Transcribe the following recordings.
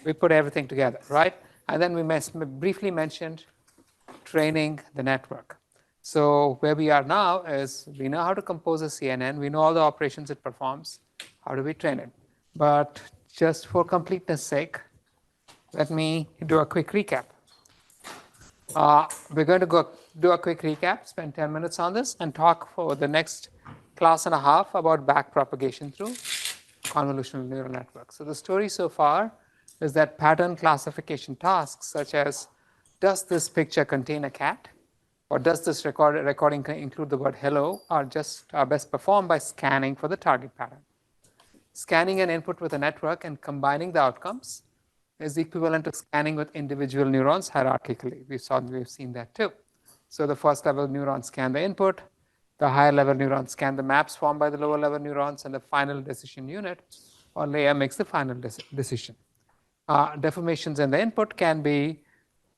We put everything together, right? And then we briefly mentioned training the network. So where we are now is we know how to compose a CNN. We know all the operations it performs. How do we train it? But just for completeness sake, let me do a quick recap. We're going to go do a quick recap, spend 10 minutes on this, and talk for the next class and a half about backpropagation through convolutional neural networks. So the story so far is that pattern classification tasks such as, does this picture contain a cat? Or does this recording include the word hello? Are best performed by scanning for the target pattern. Scanning an input with a network and combining the outcomes is equivalent to scanning with individual neurons hierarchically. We've seen that too. So the first level neurons scan the input, the higher level neurons scan the maps formed by the lower level neurons, and the final decision unit or layer makes the final decision. Deformations in the input can be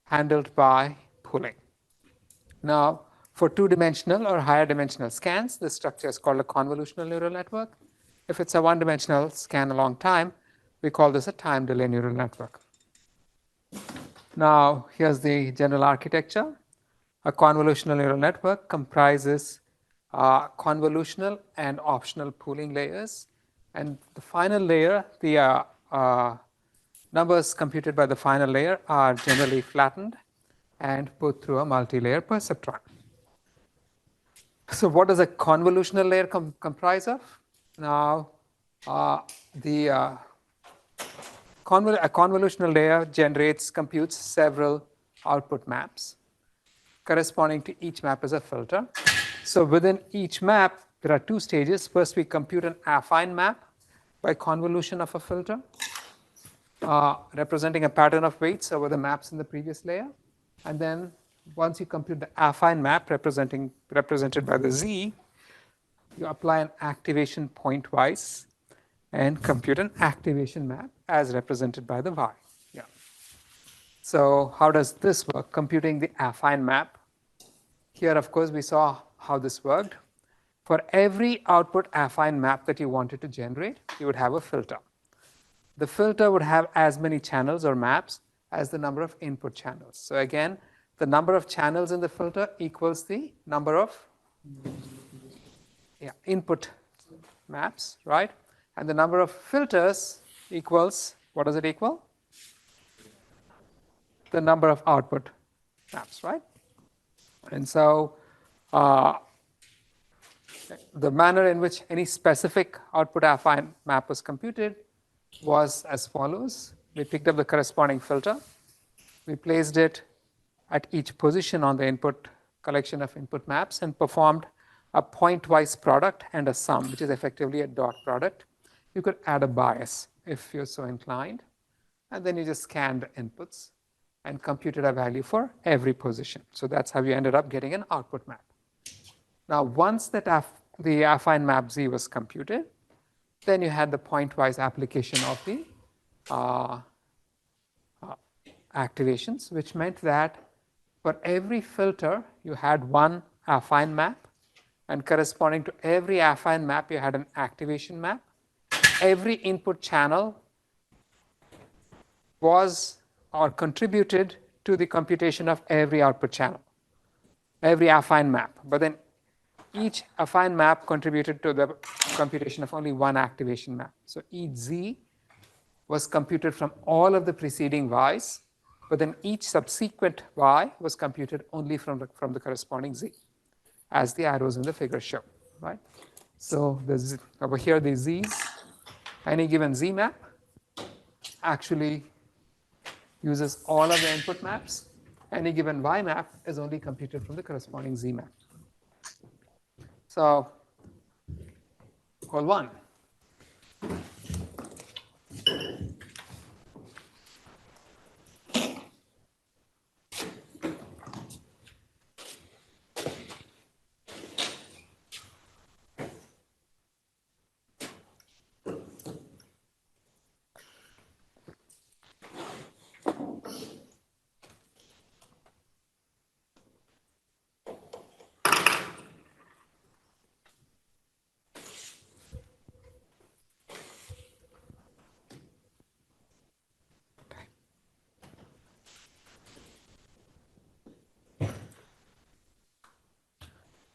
handled by pooling. Now, for two-dimensional or higher dimensional scans, this structure is called a convolutional neural network. If it's a one-dimensional scan a long time, we call this a time delay neural network. Now, here's the general architecture. A convolutional neural network comprises convolutional and optional pooling layers. And the final layer, the numbers computed by the final layer are generally flattened and put through a multi-layer perceptron. So what does a convolutional layer comprise of? Now, a convolutional layer computes several output maps. Corresponding to each map is a filter. So within each map, there are two stages. First, we compute an affine map by convolution of a filter, representing a pattern of weights over the maps in the previous layer. And then once you compute the affine map represented by the Z, you apply an activation pointwise and compute an activation map as represented by the Y. Yeah. So how does this work? Computing the affine map. Here, of course, we saw how this worked. For every output affine map that you wanted to generate, you would have a filter. The filter would have as many channels or maps as the number of input channels. So again, the number of channels in the filter equals the number of input maps, right? And the number of filters equals, what does it equal? The number of output maps, right? And so the manner in which any specific output affine map was computed was as follows. We picked up the corresponding filter. We placed it at each position on the input collection of input maps and performed a pointwise product and a sum, which is effectively a dot product. You could add a bias if you're so inclined. And then you just scanned the inputs and computed a value for every position. So that's how you ended up getting an output map. Now, once that the affine map Z was computed, then you had the pointwise application of the activations, which meant that for every filter, you had one affine map, and corresponding to every affine map, you had an activation map. Every input channel was or contributed to the computation of every output channel, every affine map. But then each affine map contributed to the computation of only one activation map. So each Z was computed from all of the preceding Ys, but then each subsequent Y was computed only from the corresponding Z, as the arrows in the figure show, right? So over here, the Z's, any given Z map actually uses all of the input maps. Any given Y map is only computed from the corresponding Z map. So, goal 1.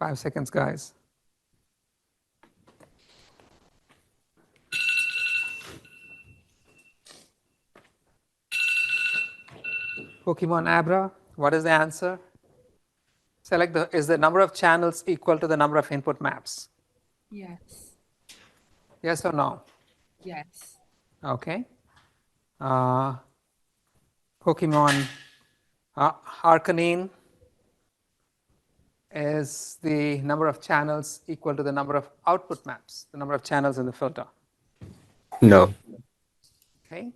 5 seconds, guys. Pokemon Abra, what is the answer? Select is the number of channels equal to the number of input maps? Yes. Yes or no? Yes. Okay. Pokemon Arcanine, is the number of channels equal to the number of output maps, the number of channels in the filter? No. Okay.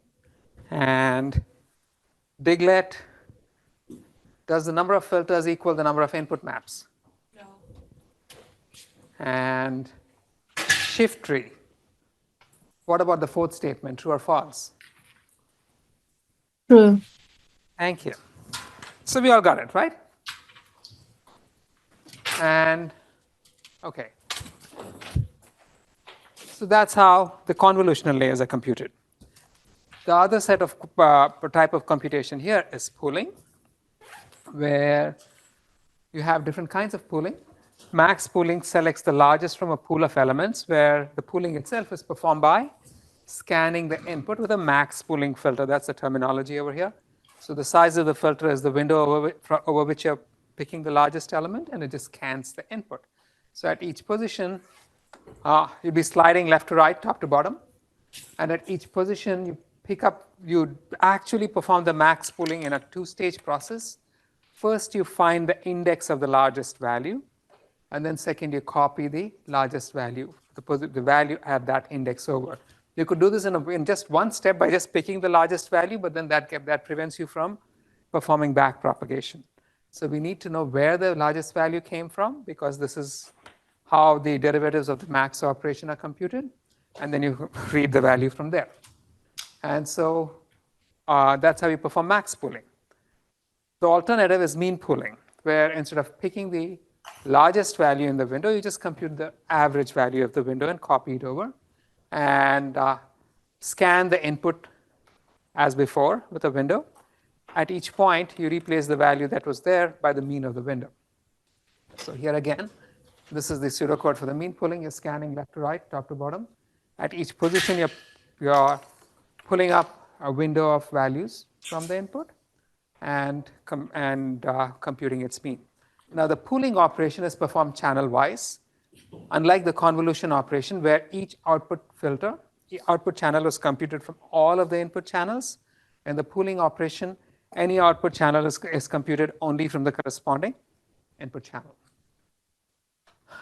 And Diglett, does the number of filters equal the number of input maps? No. And Shift tree, what about the fourth statement, true or false? True. Thank you. So we all got it, right? And okay. So that's how the convolutional layers are computed. The other set of type of computation here is pooling, where you have different kinds of pooling. Max pooling selects the largest from a pool of elements, where the pooling itself is performed by scanning the input with a max pooling filter. That's the terminology over here. So the size of the filter is the window over which you're picking the largest element, and it just scans the input. So at each position, you'll be sliding left to right, top to bottom. And at each position, you actually perform the max pooling in a two-stage process. First, you find the index of the largest value. And then second, you copy the largest value, the value at that index over. You could do this in just one step by just picking the largest value, but then that prevents you from performing back propagation. So we need to know where the largest value came from, because this is how the derivatives of the max operation are computed. And then you read the value from there. And so that's how you perform max pooling. The alternative is mean pooling, where instead of picking the largest value in the window, you just compute the average value of the window and copy it over, and scan the input as before with a window. At each point, you replace the value that was there by the mean of the window. So here again, this is the pseudocode for the mean pooling. You're scanning left to right, top to bottom. At each position, you're pulling up a window of values from the input and computing its mean. Now, the pooling operation is performed channel-wise, unlike the convolution operation, where each output channel is computed from all of the input channels. In the pooling operation, any output channel is computed only from the corresponding input channel.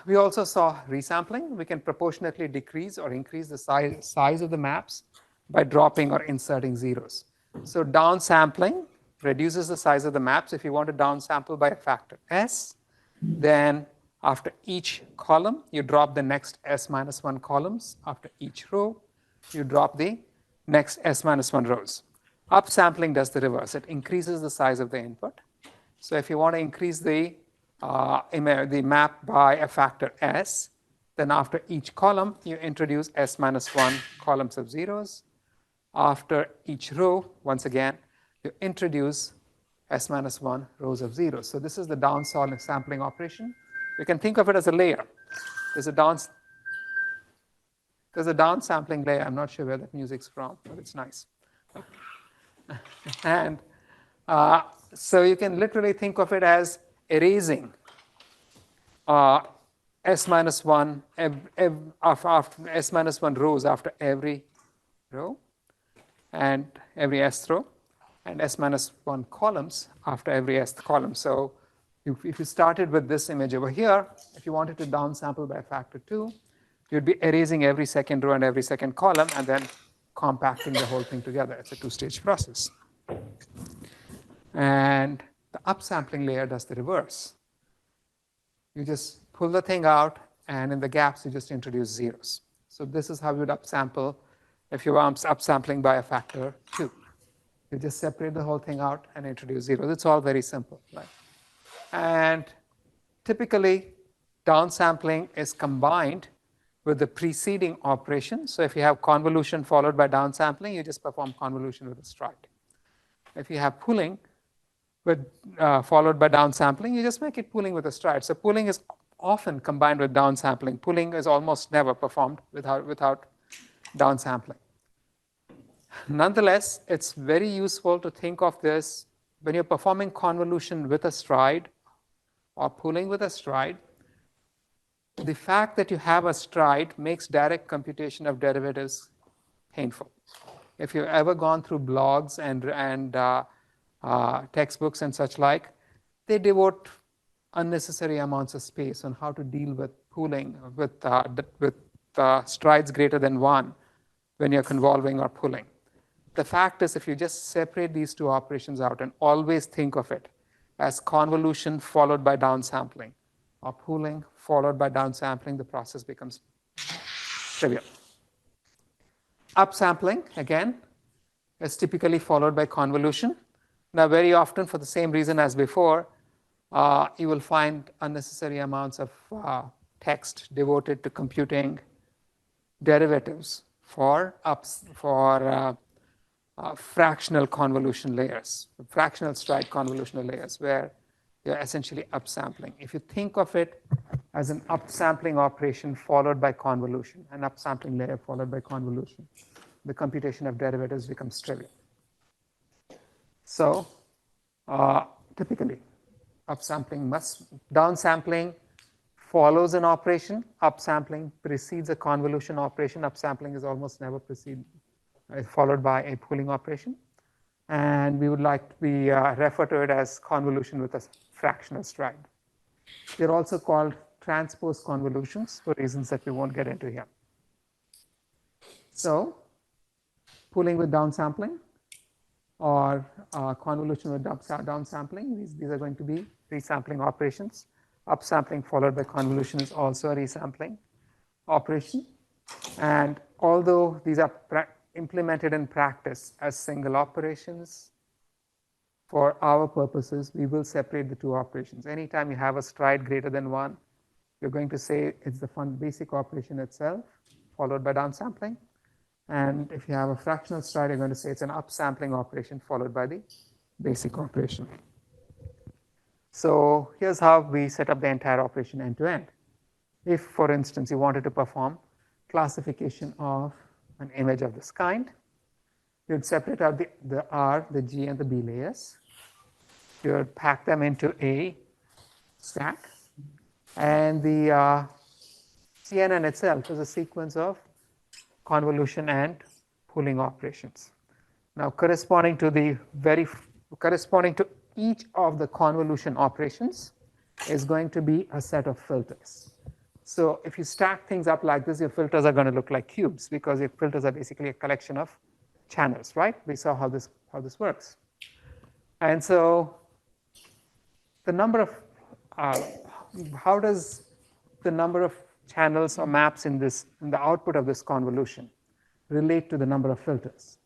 We also saw resampling. We can proportionately decrease or increase the size of the maps by dropping or inserting zeros. So downsampling reduces the size of the maps. If you want to downsample by a factor s, then after each column, you drop the next s minus 1 columns. After each row, you drop the next s minus 1 rows. Upsampling does the reverse. It increases the size of the input. So if you want to increase the map by a factor s, then after each column, you introduce s minus 1 columns of zeros. After each row, once again, you introduce s minus 1 rows of zeros. So this is the downsampling operation. You can think of it as a layer. There's a downsampling layer. I'm not sure where that music's from, but it's nice. And so you can literally think of it as erasing s minus 1 after s minus 1 rows after every row and every s row, and s minus 1 columns after every s column. So if you started with this image over here, if you wanted to downsample by a factor 2, you'd be erasing every second row and every second column and then compacting the whole thing together. It's a two-stage process. And the upsampling layer does the reverse. You just pull the thing out, and in the gaps, you just introduce zeros. So this is how you'd upsample if you are upsampling by a factor 2. You just separate the whole thing out and introduce zeros. It's all very simple, right? And typically, downsampling is combined with the preceding operation. So if you have convolution followed by downsampling, you just perform convolution with a stride. If you have pooling followed by downsampling, you just make it pooling with a stride. So pooling is often combined with downsampling. Pooling is almost never performed without downsampling. Nonetheless, it's very useful to think of this when you're performing convolution with a stride or pooling with a stride. The fact that you have a stride makes direct computation of derivatives painful. If you've ever gone through blogs and textbooks and such like, they devote unnecessary amounts of space on how to deal with pooling with strides greater than 1 when you're convolving or pooling. The fact is, if you just separate these two operations out and always think of it as convolution followed by downsampling, or pooling followed by downsampling, the process becomes trivial. Upsampling, again, is typically followed by convolution. Now, very often, for the same reason as before, you will find unnecessary amounts of text devoted to computing derivatives for fractional convolution layers, fractional stride convolutional layers, where you're essentially upsampling. If you think of it as an upsampling operation followed by convolution, an upsampling layer followed by convolution, the computation of derivatives becomes trivial. So typically, downsampling follows an operation, upsampling precedes a convolution operation, upsampling is almost never followed by a pooling operation. And we refer to it as convolution with a fractional stride. They're also called transpose convolutions for reasons that we won't get into here. So pooling with downsampling or convolution with downsampling, these are going to be resampling operations. Upsampling followed by convolution is also a resampling operation. And although these are implemented in practice as single operations, for our purposes, we will separate the two operations. Anytime you have a stride greater than 1, you're going to say it's the basic operation itself, followed by downsampling. And if you have a fractional stride, you're going to say it's an upsampling operation followed by the basic operation. So here's how we set up the entire operation end to end. If, for instance, you wanted to perform classification of an image of this kind, you'd separate out the R, the G, and the B layers. You'd pack them into a stack. And the CNN itself is a sequence of convolution and pooling operations. Now, corresponding to each of the convolution operations is going to be a set of filters. So if you stack things up like this, your filters are going to look like cubes because your filters are basically a collection of channels, right? We saw how this works. And so the number of how does the number of channels or maps in the output of this convolution relate to the number of filters?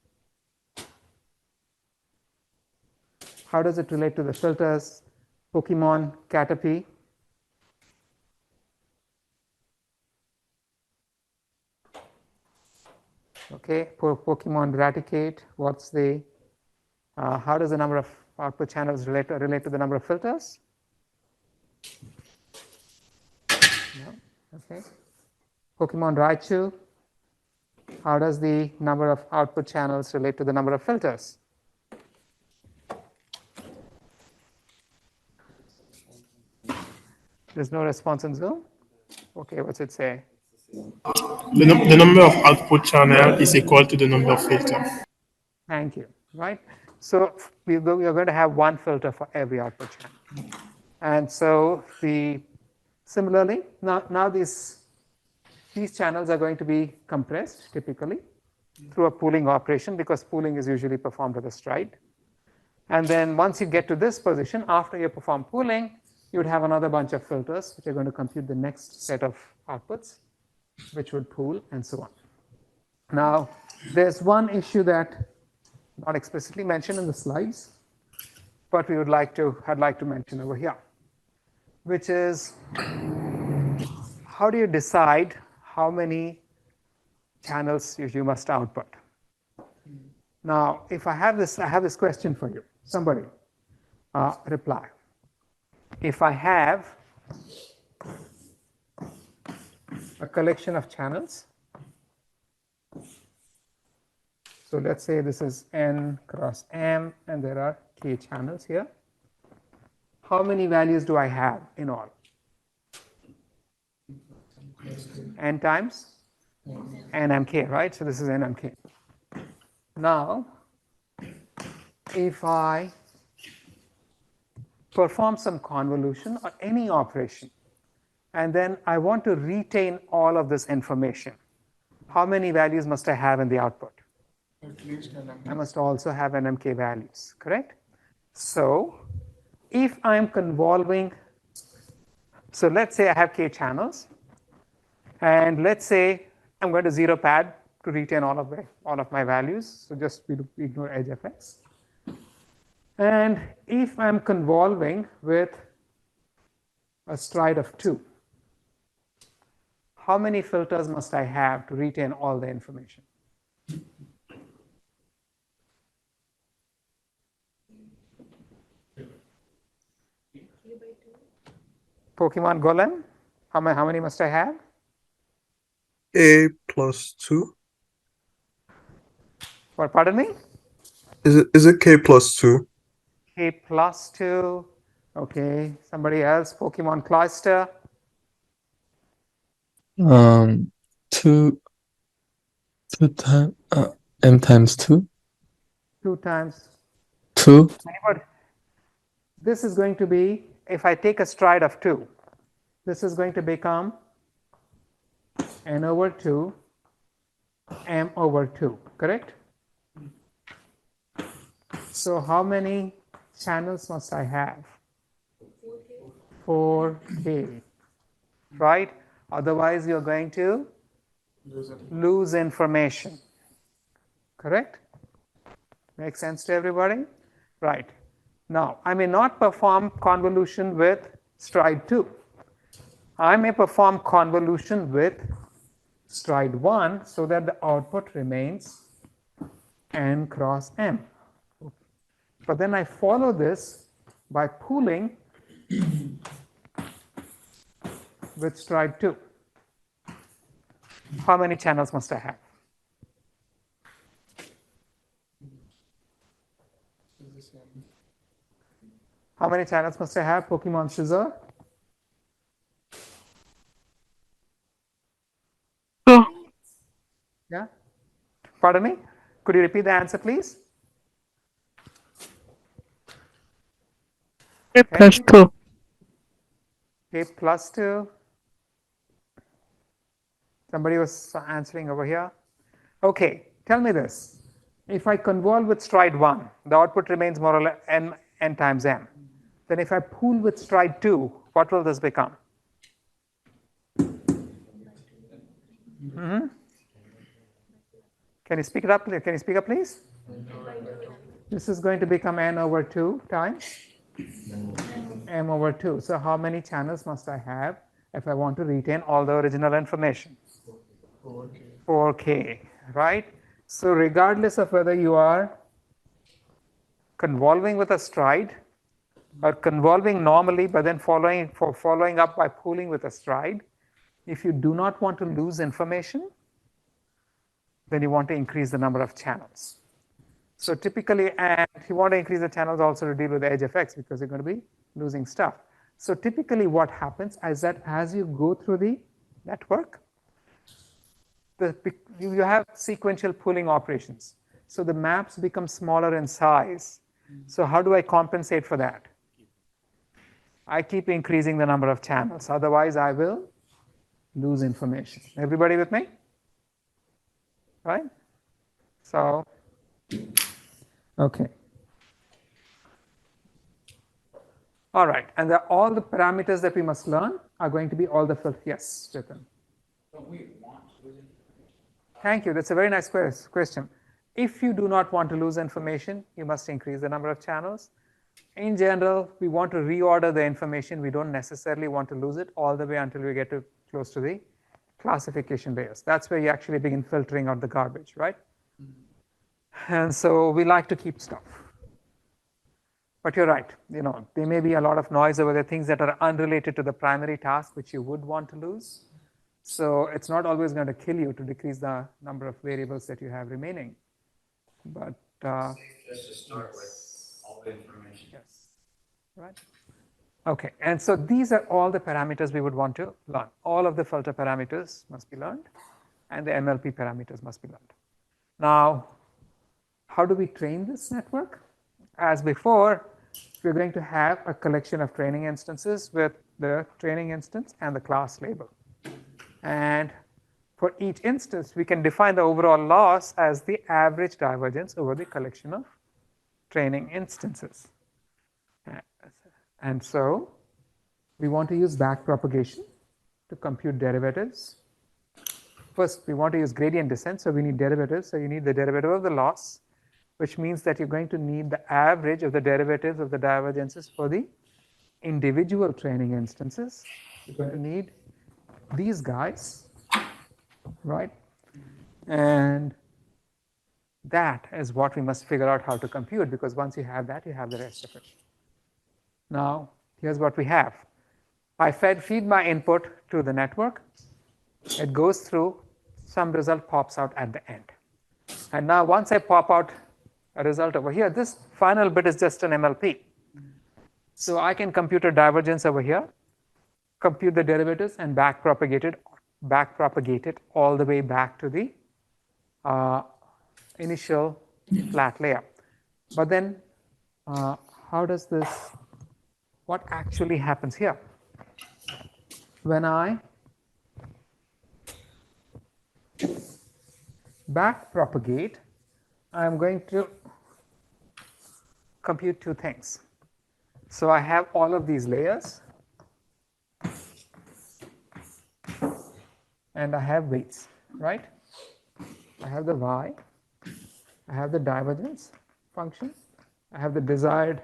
How does it relate to the filters? Pokemon, Caterpie. Okay, Pokemon Raticate. What's the? How does the number of output channels relate to the number of filters? No. Okay. Pokemon Raichu. How does the number of output channels relate to the number of filters? There's no response in Zoom? Okay, what's it say? The number of output channel is equal to the number of filter. Thank you. Right? So we're going to have one filter for every output channel. And so similarly, now these channels are going to be compressed typically through a pooling operation because pooling is usually performed with a stride. And then once you get to this position, after you perform pooling, you would have another bunch of filters which are going to compute the next set of outputs, which would pool and so on. Now, there's one issue that not explicitly mentioned in the slides, but I'd like to mention over here, which is how do you decide how many channels you must output? Now, if I have this question for you. Somebody reply. If I have a collection of channels. So let's say this is n cross m, and there are k channels here. How many values do I have in all? N times nmk, right? So this is nmk. Now, if I perform some convolution or any operation, and then I want to retain all of this information, how many values must I have in the output? At least NMK. I must also have nmk values, correct? So if I'm convolving, so let's say I have k channels, and let's say I'm going to zero pad to retain all of my values. So just ignore edge effects. And if I'm convolving with a stride of 2, how many filters must I have to retain all the information? Pokemon Golem, how many must I have? A plus 2. What, pardon me? Is it K plus 2? K plus 2. Okay, somebody else? Pokemon Cluster. 2 times m times 2. 2 times 2. This is going to be, if I take a stride of 2, this is going to become n over 2, m over 2, correct? So how many channels must I have? 4k, right? Otherwise, you're going to lose information, correct? Makes sense to everybody? Right. Now, I may not perform convolution with stride 2. I may perform convolution with stride 1 so that the output remains n cross m. But then I follow this by pooling with stride 2. How many channels must I have? How many channels must I have, Pokemon Scissor? Yeah? Pardon me? Could you repeat the answer, please? K plus 2. K plus 2. Somebody was answering over here. Okay, tell me this. If I convolve with stride 1, the output remains more or less n times m. Then if I pool with stride 2, what will this become? Mm-hmm. Can you speak it up? Can you speak up, please? This is going to become n over 2 times m over 2. So how many channels must I have if I want to retain all the original information? 4k, right? So regardless of whether you are convolving with a stride or convolving normally, but then following up by pooling with a stride, if you do not want to lose information, then you want to increase the number of channels. So typically, and you want to increase the channels also to deal with the edge effects because you're going to be losing stuff. So typically what happens is that as you go through the network, you have sequential pooling operations. So the maps become smaller in size. So how do I compensate for that? I keep increasing the number of channels. Otherwise, I will lose information. Everybody with me? Right? So, okay. All right. And all the parameters that we must learn are going to be all the filters. Yes, Chetan. Thank you. That's a very nice question. If you do not want to lose information, you must increase the number of channels. In general, we want to reorder the information. We don't necessarily want to lose it all the way until we get to close to the classification layers. That's where you actually begin filtering out the garbage, right? And so we like to keep stuff. But you're right, there may be a lot of noise over the things that are unrelated to the primary task, which you would want to lose. So it's not always going to kill you to decrease the number of variables that you have remaining. But Just to start with all the information. yes, right. Okay, and so these are all the parameters we would want to learn. All of the filter parameters must be learned, and the MLP parameters must be learned. Now, how do we train this network? As before, we're going to have a collection of training instances with the training instance and the class label. And for each instance, we can define the overall loss as the average divergence over the collection of training instances. And so we want to use backpropagation to compute derivatives. First, we want to use gradient descent, so we need derivatives. So you need the derivative of the loss, which means that you're going to need the average of the derivatives of the divergences for the individual training instances. You're going to need these guys, right? And that is what we must figure out how to compute, because once you have that, you have the rest of it. Now, here's what we have. I feed my input to the network. It goes through, some result pops out at the end. And now once I pop out a result over here, this final bit is just an MLP. So I can compute a divergence over here, compute the derivatives, and backpropagate it all the way back to the initial flat layer. But then how does this, what actually happens here? When I backpropagate, I'm going to compute two things. So I have all of these layers, and I have weights, right? I have the y, I have the divergence function, I have the desired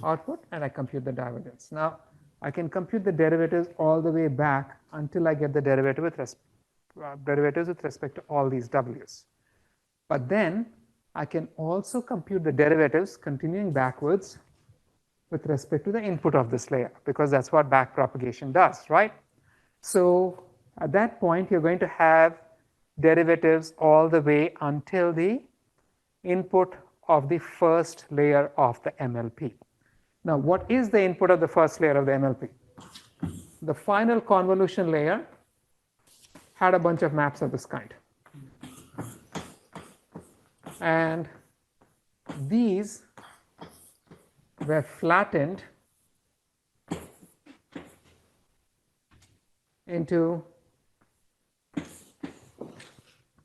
output, and I compute the divergence. Now, I can compute the derivatives all the way back until I get the derivative with derivatives with respect to all these w's. But then I can also compute the derivatives continuing backwards with respect to the input of this layer, because that's what backpropagation does, right? So at that point, you're going to have derivatives all the way until the input of the first layer of the MLP. Now, what is the input of the first layer of the MLP? The final convolution layer had a bunch of maps of this kind. And these were flattened into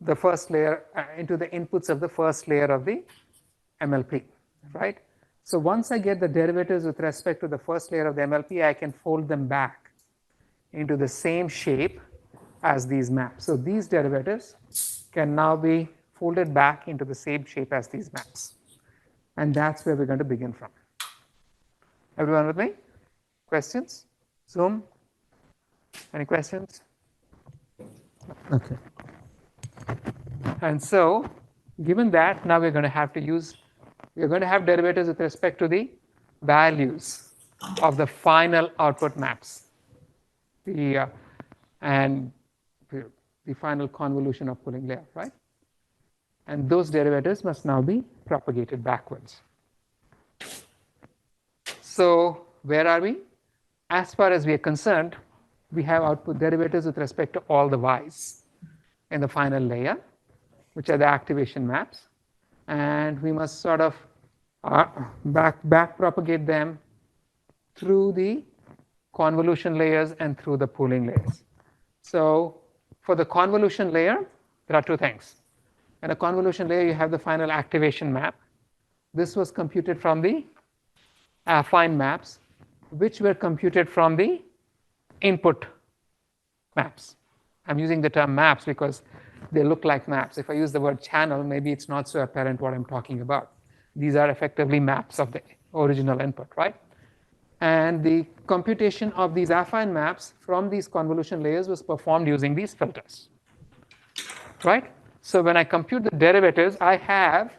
the first layer, into the inputs of the first layer of the MLP, right? So once I get the derivatives with respect to the first layer of the MLP, I can fold them back into the same shape as these maps. So these derivatives can now be folded back into the same shape as these maps. And that's where we're going to begin from. Everyone with me? Questions? Zoom? Any questions? Okay. And so, given that, now we're going to have derivatives with respect to the values of the final output maps, and the final convolution of pooling layer, right? And those derivatives must now be propagated backwards. So where are we? As far as we are concerned, we have output derivatives with respect to all the y's in the final layer, which are the activation maps. And we must sort of back propagate them through the convolution layers and through the pooling layers. So for the convolution layer, there are two things. In a convolution layer, you have the final activation map. This was computed from the affine maps, which were computed from the input maps. I'm using the term maps because they look like maps. If I use the word channel, maybe it's not so apparent what I'm talking about. These are effectively maps of the original input, right? And the computation of these affine maps from these convolution layers was performed using these filters, right? So when I compute the derivatives, I have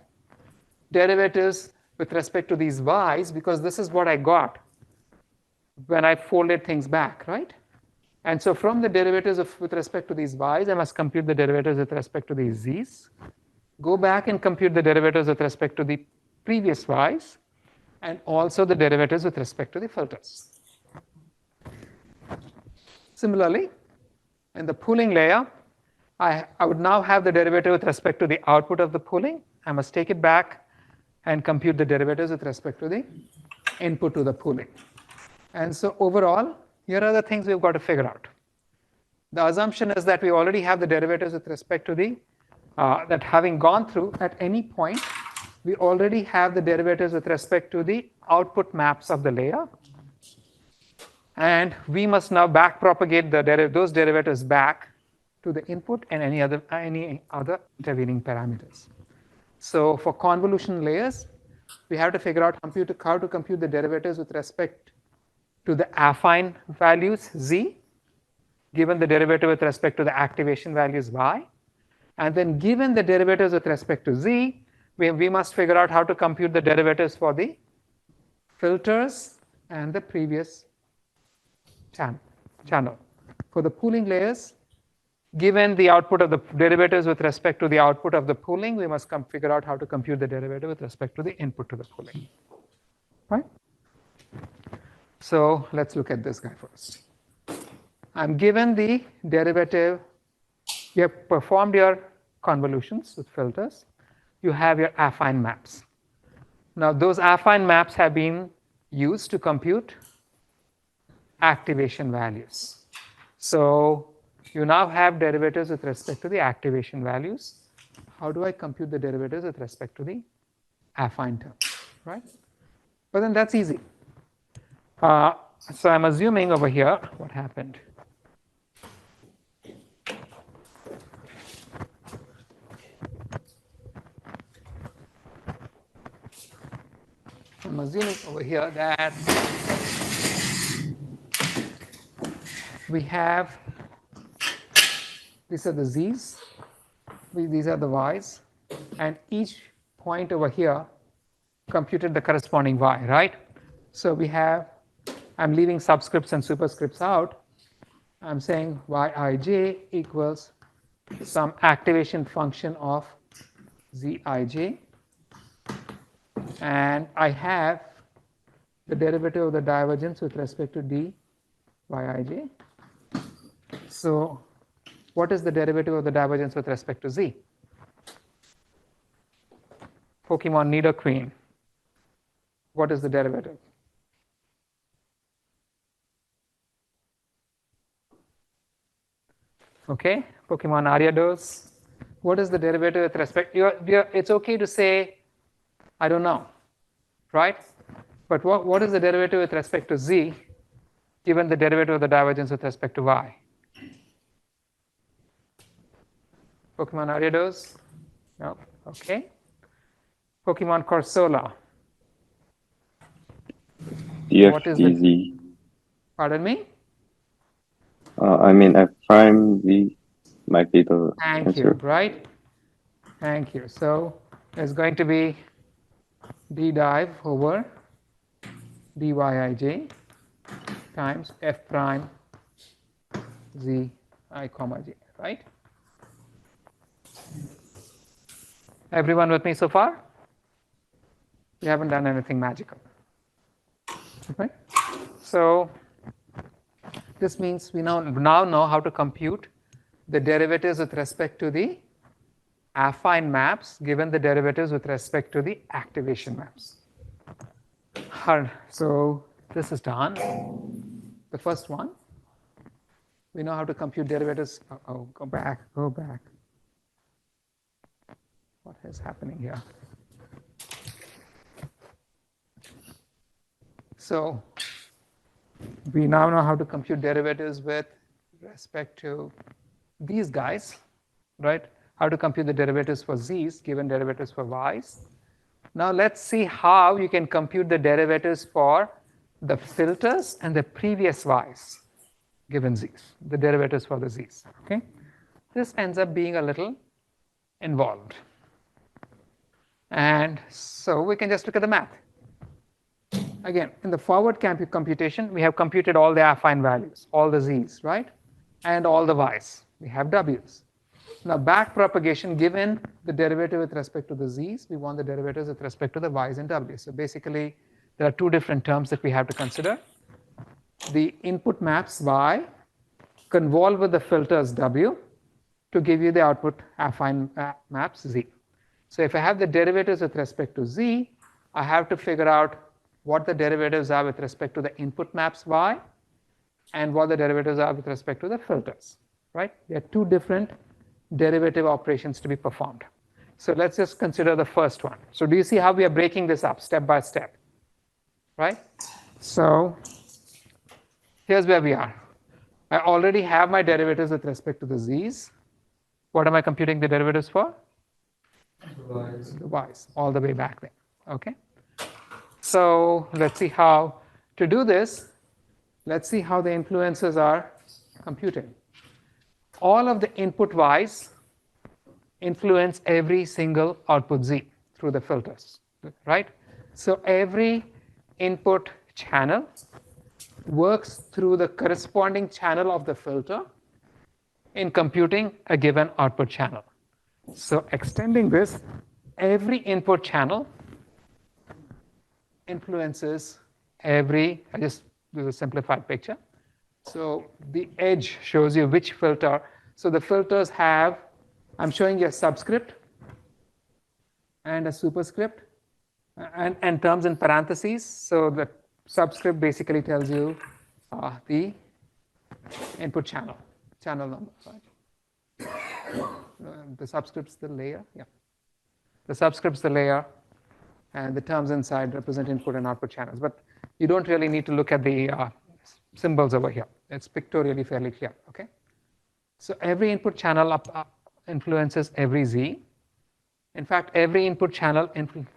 derivatives with respect to these y's, because this is what I got when I folded things back, right? And so from the derivatives with respect to these y's, I must compute the derivatives with respect to these z's. Go back and compute the derivatives with respect to the previous y's, and also the derivatives with respect to the filters. Similarly, in the pooling layer, I would now have the derivative with respect to the output of the pooling. I must take it back and compute the derivatives with respect to the input to the pooling. And so overall, here are the things we've got to figure out. The assumption is that we already have the derivatives with respect to the, that having gone through at any point, we already have the derivatives with respect to the output maps of the layer. And we must now back propagate those derivatives back to the input and any other intervening parameters. So for convolution layers, we have to figure out how to compute the derivatives with respect to the affine values z, given the derivative with respect to the activation values y. And then given the derivatives with respect to z, we must figure out how to compute the derivatives for the filters and the previous channel. For the pooling layers, given the output of the derivatives with respect to the output of the pooling, we must figure out how to compute the derivative with respect to the input to the pooling. Right? So let's look at this guy first. I'm given the derivative. You have performed your convolutions with filters. You have your affine maps. Now those affine maps have been used to compute activation values. So you now have derivatives with respect to the activation values. How do I compute the derivatives with respect to the affine term, right? But then that's easy. So I'm assuming over here what happened. I'm assuming over here that we have, these are the z's, these are the y's, and each point over here computed the corresponding y, right? So we have, I'm leaving subscripts and superscripts out. I'm saying yij equals some activation function of zij, and I have the derivative of the divergence with respect to dyij. So what is the derivative of the divergence with respect to z? Pokemon Nidoqueen. What is the derivative? Okay, Pokemon Ariados. What is the derivative with respect? It's okay to say, I don't know, right? But what is the derivative with respect to z, given the derivative of the divergence with respect to y? Pokemon Ariados? No, okay. Pokemon Corsola. What is DFDZ. Pardon me? I mean, F prime V might be the Thank answer. you, right? Thank you. So there's going to be d dive over dyij times f prime z I comma j, right? Everyone with me so far? We haven't done anything magical. Okay? So this means we now know how to compute the derivatives with respect to the affine maps given the derivatives with respect to the activation maps. So this is done. The first one, we know how to compute derivatives. Oh, go back. What is happening here? So we now know how to compute derivatives with respect to these guys, right? How to compute the derivatives for z's given derivatives for y's. Now let's see how you can compute the derivatives for the filters and the previous y's given z's, the derivatives for the z's, okay? This ends up being a little involved. And so we can just look at the math. again, in the forward computation, we have computed all the affine values, all the z's, right? And all the y's. We have w's. Now, back propagation, given the derivative with respect to the z's, we want the derivatives with respect to the y's and w's. So basically, there are two different terms that we have to consider. The input maps y convolve with the filters w to give you the output affine maps z. So if I have the derivatives with respect to z, I have to figure out what the derivatives are with respect to the input maps y and what the derivatives are with respect to the filters, right? There are two different derivative operations to be performed. So let's just consider the first one. So do you see how we are breaking this up step by step, right? So here's where we are. I already have my derivatives with respect to the z's. What am I computing the derivatives for? The y's, all the way back there, okay? So let's see how to do this. Let's see how the influences are computed. All of the input y's influence every single output z through the filters, right? So every input channel works through the corresponding channel of the filter in computing a given output channel. So extending this, every input channel influences every, I just do a simplified picture. So the edge shows you which filter. So the filters have, I'm showing you a subscript and a superscript and terms in parentheses. So the subscript basically tells you the input channel number, right? The subscript's the layer, yeah. The subscript's the layer, and the terms inside represent input and output channels. But you don't really need to look at the symbols over here. It's pictorially fairly clear, okay? So every input channel influences every z. In fact, every input channel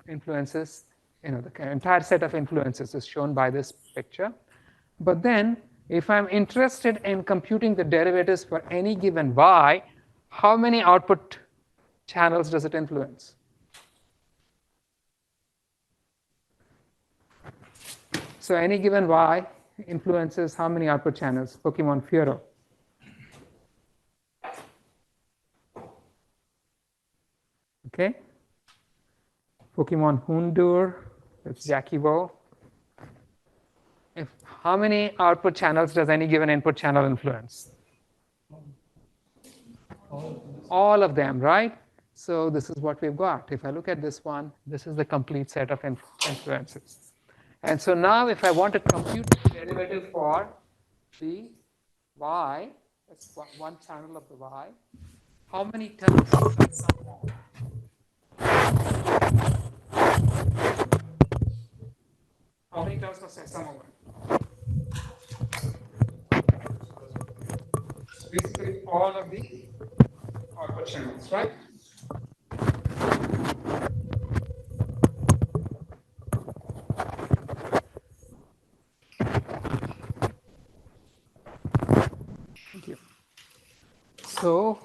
influences, the entire set of influences is shown by this picture. But then, if I'm interested in computing the derivatives for any given y, how many output channels does it influence? So any given y influences how many output channels? Pokemon Fiero. Okay. Pokemon Houndour, that's Jackie Wo. How many output channels does any given input channel influence? All of them, right? So this is what we've got. If I look at this one, this is the complete set of influences. And so now if I want to compute the derivative for the y, that's one channel of the y, how many terms does it sum over? How many terms must I sum over? Basically all of the output channels, right? Thank you. So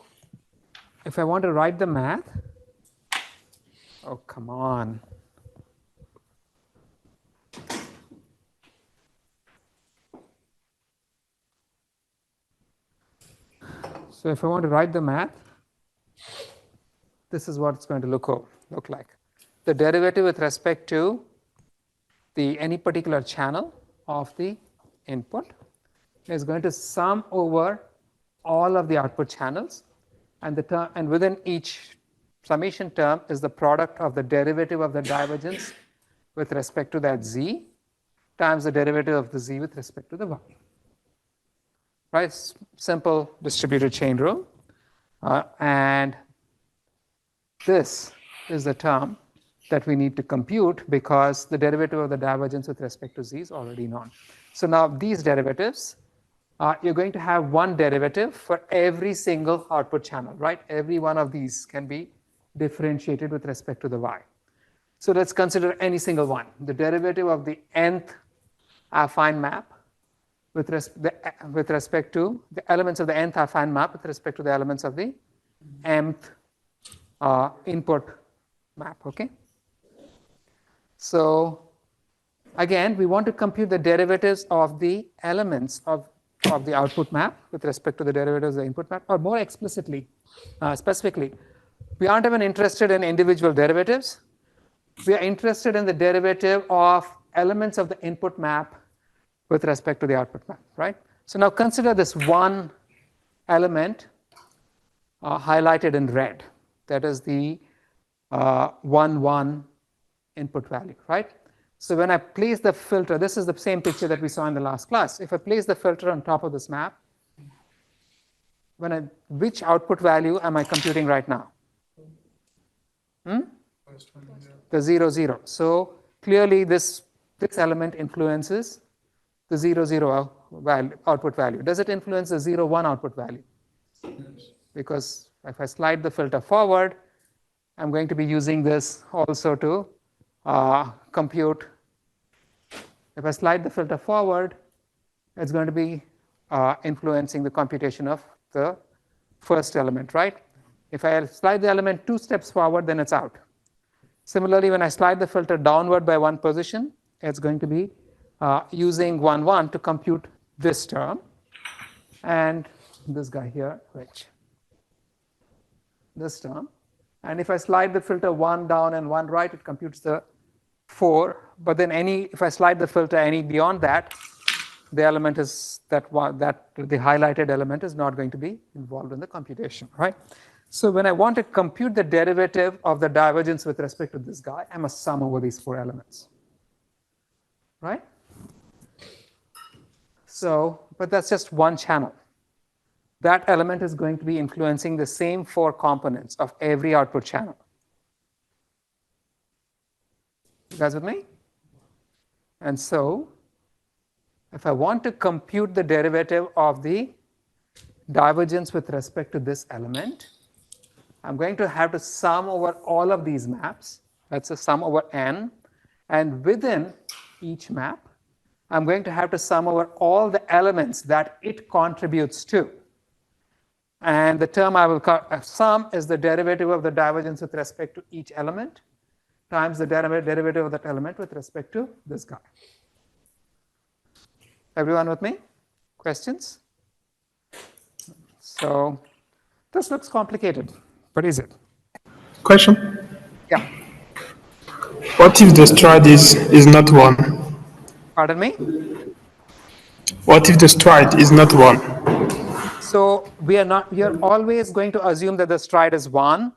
if I want to write the math, oh, come on. So if I want to write the math, this is what it's going to look like. The derivative with respect to any particular channel of the input is going to sum over all of the output channels, and within each summation term is the product of the derivative of the divergence with respect to that z times the derivative of the z with respect to the y. Right? Simple distributed chain rule. And this is the term that we need to compute because the derivative of the divergence with respect to z is already known. So now these derivatives, you're going to have one derivative for every single output channel, right? Every one of these can be differentiated with respect to the y. So let's consider any single one. The derivative of the nth affine map with respect to the elements of the nth affine map with respect to the elements of the mth input map, okay? So Again, we want to compute the derivatives of the elements of the output map with respect to the derivatives of the input map, or more explicitly, specifically, we aren't even interested in individual derivatives. We are interested in the derivative of elements of the input map with respect to the output map, right? So now consider this one element highlighted in red. That is the 1, 1 input value, right? So when I place the filter, this is the same picture that we saw in the last class. If I place the filter on top of this map, which output value am I computing right now? The 0, 0. So clearly this element influences the 0, 0 output value. Does it influence the 0, 1 output value? Because if I slide the filter forward, I'm going to be using this also to compute. If I slide the filter forward, it's going to be influencing the computation of the first element, right? If I slide the element 2 steps forward, then it's out. Similarly, when I slide the filter downward by 1 position, it's going to be using 1, 1 to compute this term. And this guy here, which this term. And if I slide the filter 1 down and 1 right, it computes the 4. But then if I slide the filter any beyond that, the element is that the highlighted element is not going to be involved in the computation, right? So when I want to compute the derivative of the divergence with respect to this guy, I must sum over these 4 elements, right? So, but that's just one channel. That element is going to be influencing the same 4 components of every output channel. You guys with me? And so, if I want to compute the derivative of the divergence with respect to this element, I'm going to have to sum over all of these maps. That's a sum over n. And within each map, I'm going to have to sum over all the elements that it contributes to. And the term I will sum is the derivative of the divergence with respect to each element times the derivative of that element with respect to this guy. Everyone with me? Questions? So this looks complicated, but is it? Question. Yeah. What if the stride is not 1? Pardon me? What if the stride is not 1? So we are always going to assume that the stride is 1,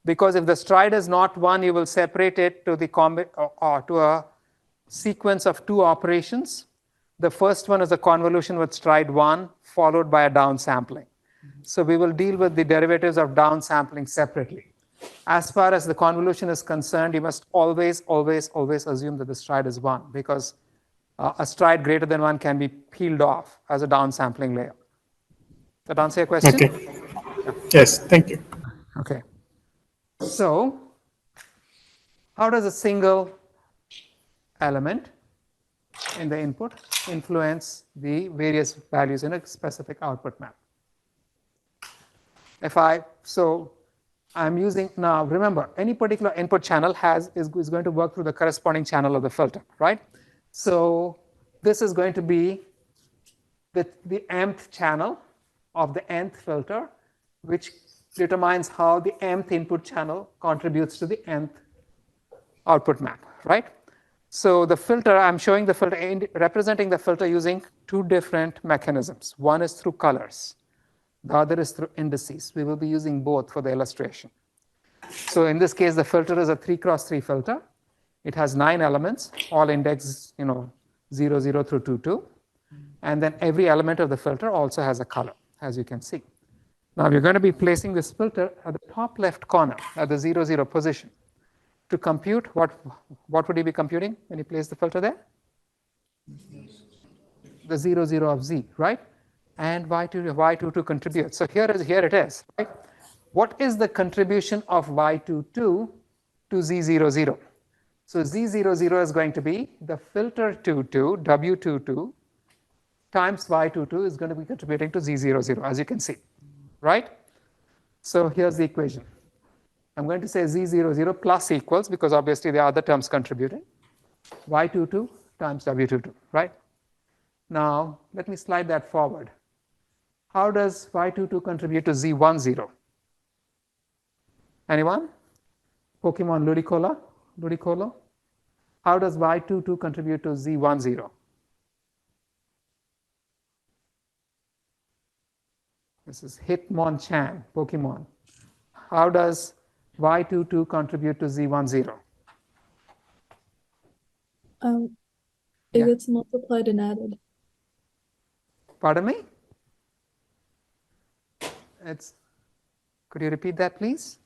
because if the stride is not 1, you will separate it to to a sequence of 2 operations. The first one is a convolution with stride 1 followed by a downsampling. So we will deal with the derivatives of downsampling separately. As far as the convolution is concerned, you must always assume that the stride is 1, because a stride greater than 1 can be peeled off as a downsampling layer. That answer your question? Okay. Yes, thank you. Okay. So, how does a single element in the input influence the various values in a specific output map? I'm using, now remember, any particular input channel is going to work through the corresponding channel of the filter, right? So this is going to be the mth channel of the nth filter, which determines how the mth input channel contributes to the nth output map, right? So the filter, I'm showing the filter, representing the filter using 2 different mechanisms. One is through colors. The other is through indices. We will be using both for the illustration. So in this case, the filter is a 3x3 filter. It has 9 elements, all indexed, 0, 0 through 2, 2. And then every element of the filter also has a color, as you can see. Now we're going to be placing this filter at the top left corner at the 0, 0 position. To compute, what would you be computing when you place the filter there? The 0, 0 of z, right? And y22 contributes. So here it is, right? What is the contribution of y22 to z00? So z00 is going to be the filter 22, w22, times y22 is going to be contributing to z00, as you can see, right? So here's the equation. I'm going to say z00 plus equals, because obviously there are other terms contributing, y22 times W22, right? Now, let me slide that forward. How does Y22 contribute to Z10? Anyone? Pokemon Ludicolo? How does Y22 contribute to Z10? This is Hitmonchan, Pokemon. How does Y22 contribute to Z10? It Yeah. gets multiplied and added. Pardon me? Could you repeat that, please?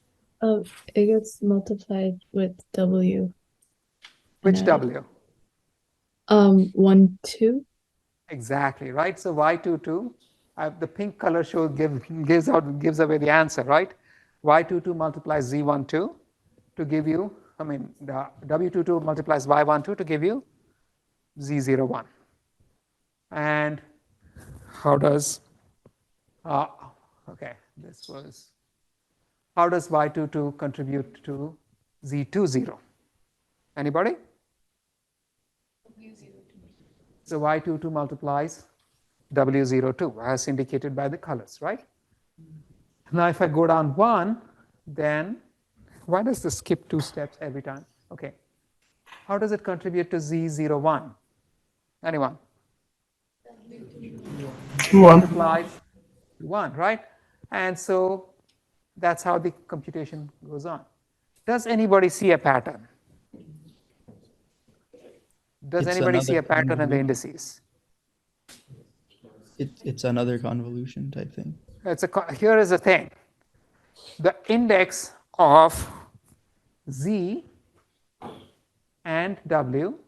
It gets multiplied with W. Which added. W? 1, 2. Exactly, right? So Y22, the pink color gives away the answer, right? Y22 multiplies Z12 to give you, the W22 multiplies Y12 to give you Z01. And how does, okay, how does Y22 contribute to Z20? Anybody? So Y22 multiplies W02 as indicated by the colors, right? Now if I go down 1, then why does this skip 2 steps every time? Okay. How does it contribute to Z01? Anyone? 1. Multiplies 1, right? And so that's how the computation goes on. Does anybody see a pattern? Does It's anybody see a another pattern in the convolution. indices? It's another convolution type thing. Here is the thing. The index of Z and W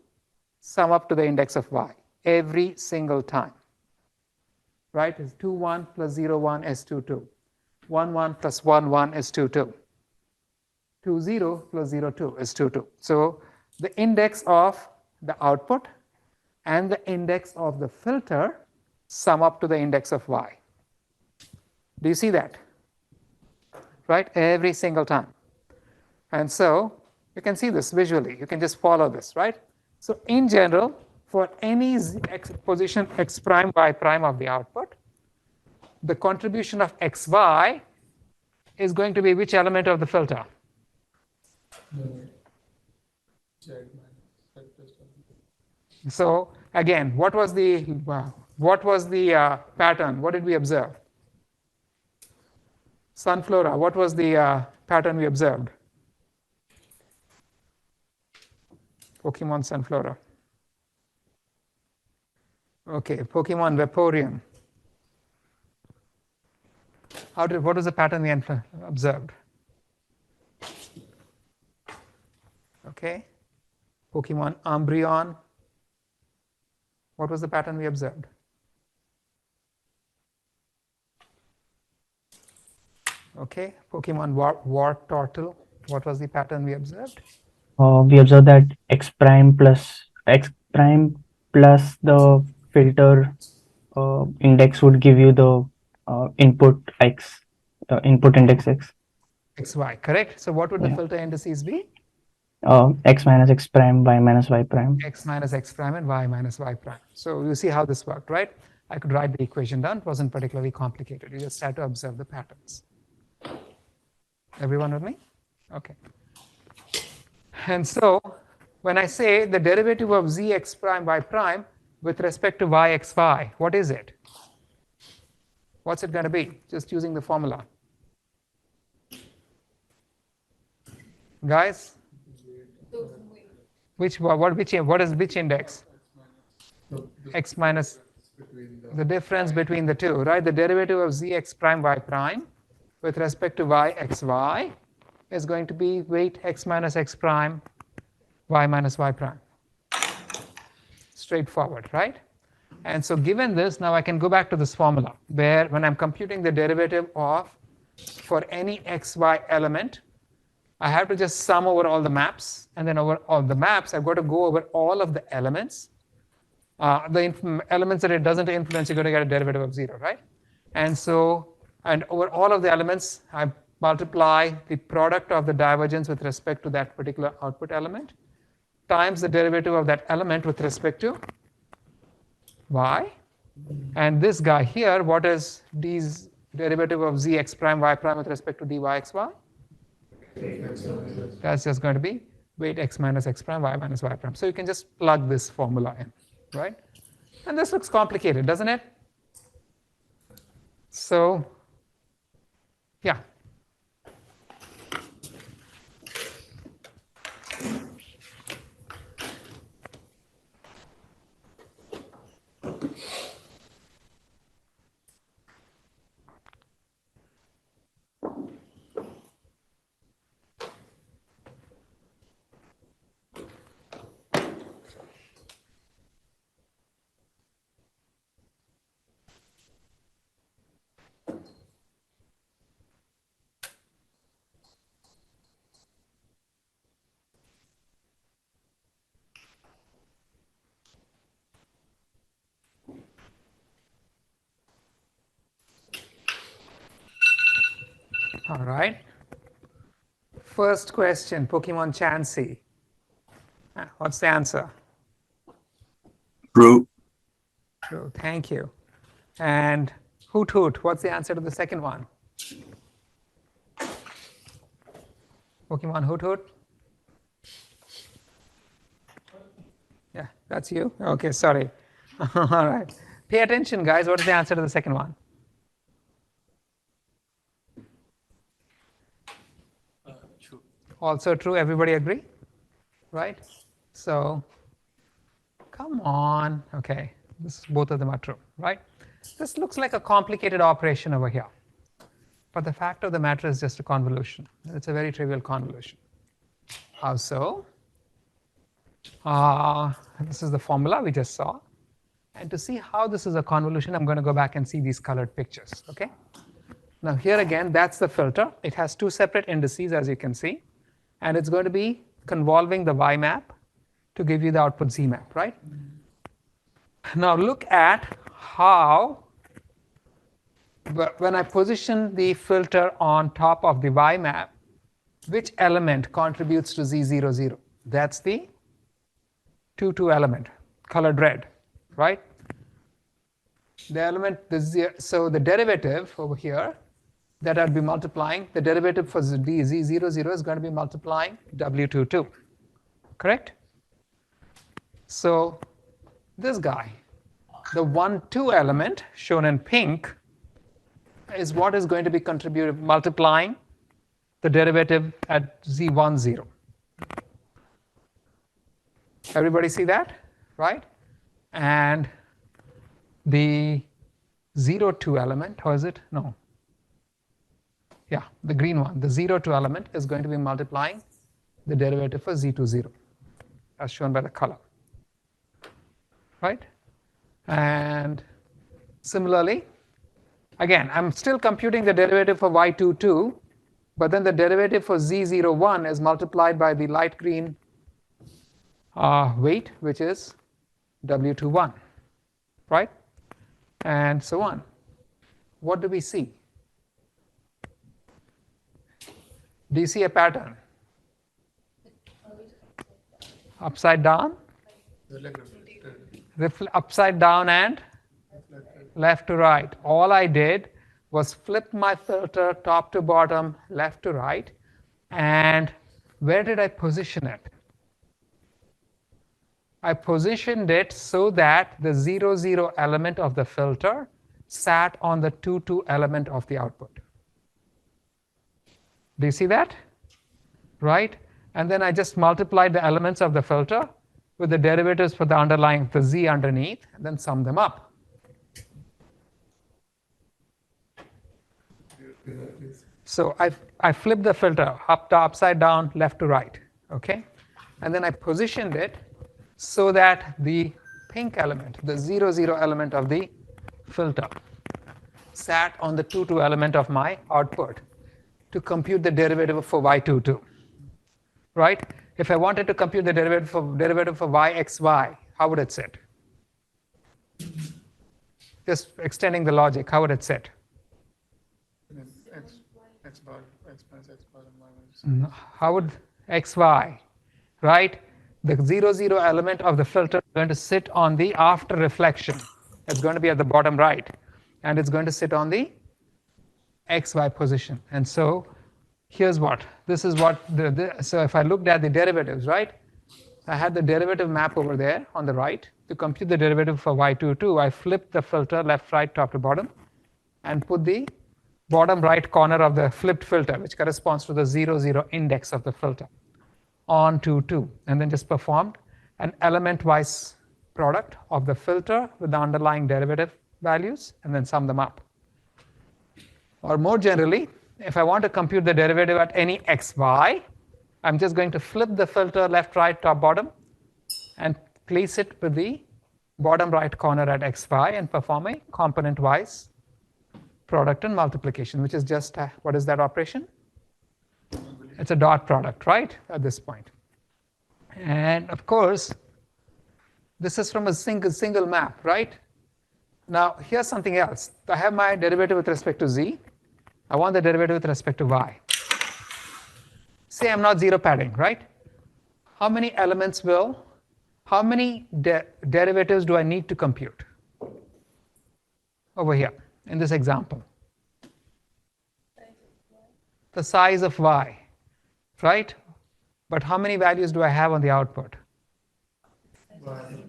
sum up to the index of Y every single time. Right? It's 2, 1 plus 0, 1 is 2, 2. 1, 1 plus 1, 1 is 2, 2. 2, 0 plus 0, 2 is 2, 2. So the index of the output and the index of the filter sum up to the index of Y. Do you see that? Right? Every single time. And so you can see this visually. You can just follow this, right? So in general, for any position x prime, y prime of the output, the contribution of xy is going to be which element of the filter? So again, what was the pattern? What did we observe? Sunflora, what was the pattern we observed? Pokemon Sunflora. Okay, Pokemon Vaporeon. What was the pattern we observed? Okay, Pokemon Umbreon. What was the pattern we observed? Okay, Pokemon Wartortle. What was the pattern we observed? We observe that x prime plus the filter index would give you the input x, input index x. XY, correct? So what would the filter indices be? X minus x prime, y minus y prime. X minus x prime and y minus y prime. So you see how this worked, right? I could write the equation down. It wasn't particularly complicated. You just had to observe the patterns. Everyone with me? Okay. And so when I say the derivative of zx prime y prime with respect to yxy, what is it? What's it going to be? Just using the formula. Guys? Which is which index? X minus the difference between the two, right? The derivative of zx prime y prime with respect to yxy is going to be weight x minus x prime, y minus y prime. Straightforward, right? And so given this, now I can go back to this formula where when I'm computing the derivative of for any xy element, I have to just sum over all the maps, and then over all the maps, I've got to go over all of the elements. The elements that it doesn't influence, you're going to get a derivative of 0, right? And so, and over all of the elements, I multiply the product of the divergence with respect to that particular output element times the derivative of that element with respect to y. And this guy here, what is d's derivative of zx prime y prime with respect to dyxy? That's just going to be weight x minus x prime y minus y prime. So you can just plug this formula in, right? And this looks complicated, doesn't it? So, yeah. All right. First question, Pokemon Chansey. What's the answer? True. True, thank you. And Hoot Hoot, what's the answer to the second one? Pokemon Hoot Hoot? Yeah, that's you? Okay, sorry. All right. Pay attention, guys. What is the answer to the second one? True. Also true, everybody agree? Right? So, come on. Okay, both of them are true, right? This looks like a complicated operation over here. But the fact of the matter is just a convolution. It's a very trivial convolution. How so? This is the formula we just saw. And to see how this is a convolution, I'm going to go back and see these colored pictures. Okay? Now here again, that's the filter. It has two separate indices, as you can see. And it's going to be convolving the y map to give you the output z map, right? Now look at how, when I position the filter on top of the y map, which element contributes to z0, 0? That's the 2, 2 element, colored red, right? The element, so the derivative over here that I'd be multiplying, the derivative for z0, 0 is going to be multiplying w22, correct? So this guy, the 1, 2 element shown in pink is what is going to be contributed, multiplying the derivative at z1, 0. Everybody see that, right? And the 0, 2 element, or is it? No. Yeah, the green one, the 0, 2 element is going to be multiplying the derivative for z2, 0, as shown by the color, right? And similarly, again, I'm still computing the derivative for y22, but then the derivative for z01 is multiplied by the light green weight, which is w21, right? And so on. What do we see? Do you see a pattern? Upside down? Upside down and left to right. All I did was flip my filter top to bottom, left to right. And where did I position it? I positioned it so that the 0, 0 element of the filter sat on the 2, 2 element of the output. Do you see that? Right? And then I just multiplied the elements of the filter with the derivatives for the underlying, the z underneath, and then sum them up. So I flipped the filter upside down, left to right. Okay? And then I positioned it so that the pink element, the 0, 0 element of the filter, sat on the 2, 2 element of my output to compute the derivative for y22. Right? If I wanted to compute the derivative for yxy, how would it sit? Just extending the logic, how would it sit? X bar, x minus x bar, minus. How would xy, right? the 0, 0 element of the filter is going to sit on the after reflection. It's going to be at the bottom right, and it's going to sit on the xy position. And so here's what, this is what, so if I looked at the derivatives, right? I had the derivative map over there on the right. To compute the derivative for y22, I flipped the filter left, right, top to bottom, and put the bottom right corner of the flipped filter, which corresponds to the 0, 0 index of the filter, onto 2, and then just performed an element-wise product of the filter with the underlying derivative values, and then sum them up. Or more generally, if I want to compute the derivative at any xy, I'm just going to flip the filter left, right, top, bottom, and place it with the bottom right corner at xy and perform a component-wise product and multiplication, which is just, what is that operation? It's a dot product, right, at this point. And of course, this is from a single map, right? Now, here's something else. I have my derivative with respect to z. I want the derivative with respect to y. Say I'm not zero padding, right? How many elements will, how many derivatives do I need to compute? Over here, in this example. The size of y, right? But how many values do I have on the output?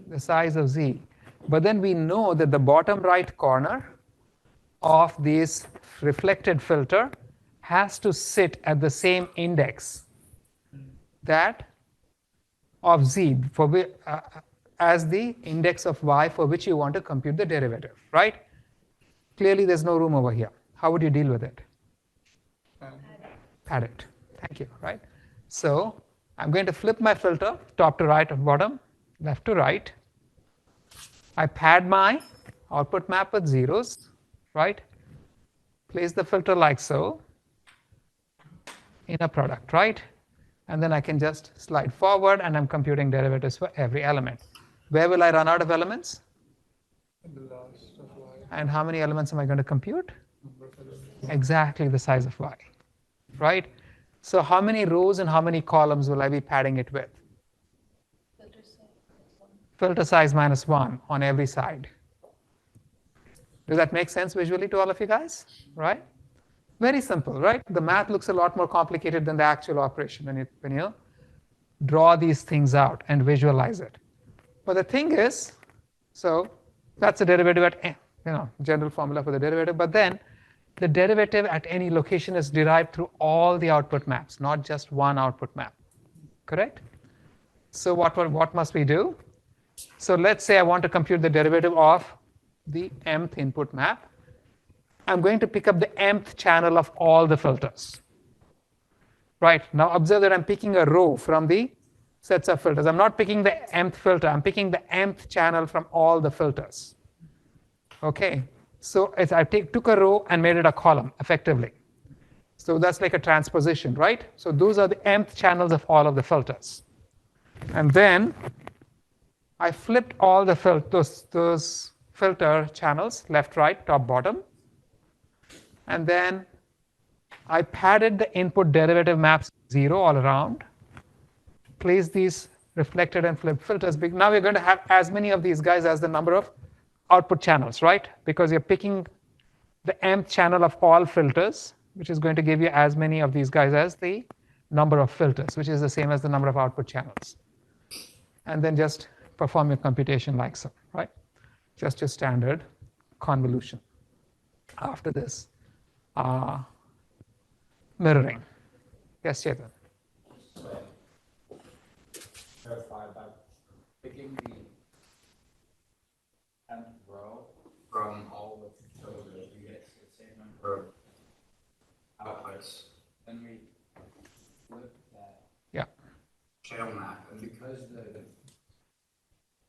The size of z. But then we know that the bottom right corner of this reflected filter has to sit at the same index that of z for as the index of y for which you want to compute the derivative, right? Clearly there's no room over here. How would you deal with it? Pad it. Thank you, right? So I'm going to flip my filter top to right or bottom, left to right. I pad my output map with zeros, right? Place the filter like so in a product, right? And then I can just slide forward and I'm computing derivatives for every element. Where will I run out of elements? And how many elements am I going to compute? Exactly the size of y, right? So how many rows and how many columns will I be padding it with? Filter size minus 1 on every side. Does that make sense visually to all of you guys? Right? Very simple, right? The math looks a lot more complicated than the actual operation when you draw these things out and visualize it. But the thing is, so that's the derivative at, general formula for the derivative. But then the derivative at any location is derived through all the output maps, not just one output map. Correct? So what must we do? So let's say I want to compute the derivative of the mth input map. I'm going to pick up the mth channel of all the filters. Right, now observe that I'm picking a row from the sets of filters. I'm not picking the mth filter, I'm picking the mth channel from all the filters. Okay, so I took a row and made it a column, effectively. So that's like a transposition, right? So those are the mth channels of all of the filters. And then I flipped all the those filter channels, left, right, top, bottom. And then I padded the input derivative maps 0 all around. Place these reflected and flipped filters. Now we're going to have as many of these guys as the number of output channels, right? Because you're picking the mth channel of all filters, which is going to give you as many of these guys as the number of filters, which is the same as the number of output channels. And then just perform your computation like so, right? Just your standard convolution. After this, mirroring. Yes, Chetan. Clarify by picking the nth row from all the filters, you get the same number of outputs. Then we flip that channel map, and because the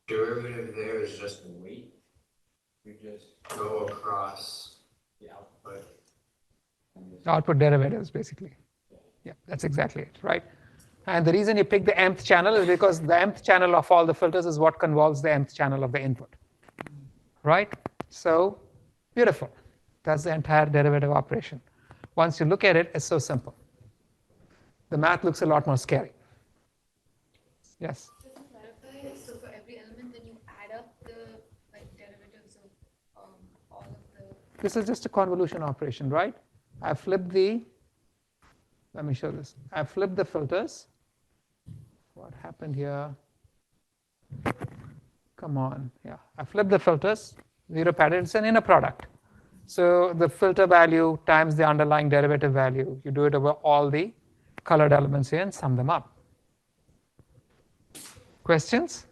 derivative there is just the weight, we just go across the output. The output derivatives, basically. Yeah, that's exactly it, right? And the reason you pick the mth channel is because the mth channel of all the filters is what convolves the mth channel of the input, right? So beautiful. That's the entire derivative operation. Once you look at it, it's so simple. The math looks a lot more scary. Yes? Just This is just a convolution operation, right? I flipped the, let me show this. I flipped the filters. What happened here? Come on, yeah. I flipped the filters, zero padded, it's an inner product. So the filter value times the underlying derivative value. You do it over all the colored elements here and sum them up. Questions?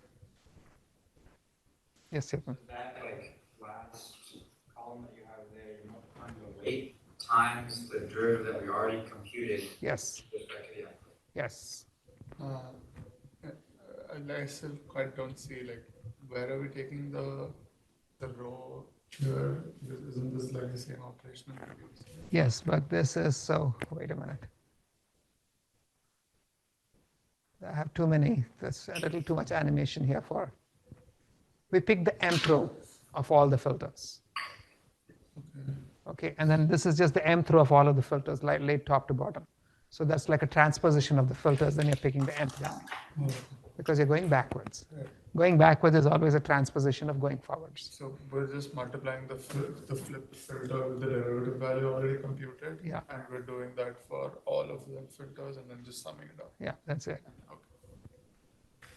Yes, Stephen. That like last column that you have there, you're multiplying the weight times the derivative that we already computed. Yes. With respect to the output. Yes. I still quite don't see like where are we taking the row here? Isn't this like the same operation? Yes, but this is so. Wait a minute. I have too many. There's a little too much animation here for. We pick the mth row of all the filters. Okay, and then this is just the mth row of all of the filters, like laid top to bottom. So that's like a transposition of the filters. Then you're picking the mth row because you're going backwards. Right. Going backwards is always a transposition of going forwards. So we're just multiplying the flipped filter with the derivative value already computed. Yeah. And we're doing that for all of the filters and then just summing it up. Yeah, that's it. Okay.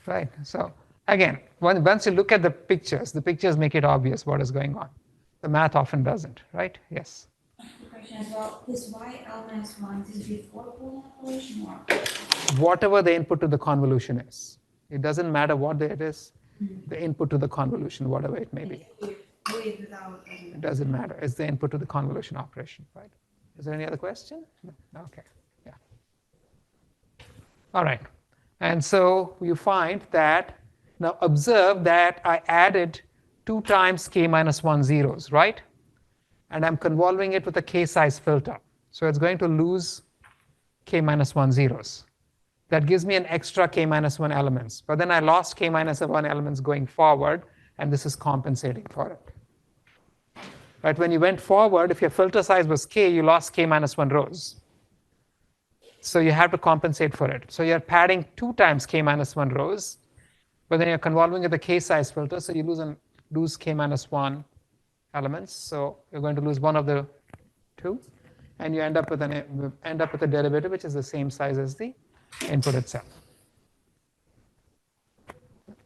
Right. So again, once you look at the pictures make it obvious what is going on. The math often doesn't, right? Yes. Question as well. This YL minus 1 is before Boolean operation or? Whatever the input to the convolution is. It doesn't matter what it is, the input to the convolution, whatever it may be. With, without. It doesn't matter. It's the input to the convolution operation, right? Is there any other question? No? Okay. Yeah. All right. And so you find that, now observe that I added 2 times k minus 1 zeros, right? And I'm convolving it with a k size filter. So it's going to lose k minus 1 zeros. That gives me an extra k minus 1 elements. But then I lost k minus 1 elements going forward, and this is compensating for it. Right? When you went forward, if your filter size was k, you lost k minus 1 rows. So you have to compensate for it. So you're padding 2 times k minus 1 rows, but then you're convolving with a k size filter, so you lose k minus 1 elements. So you're going to lose one of the 2, and you end up with a derivative which is the same size as the input itself.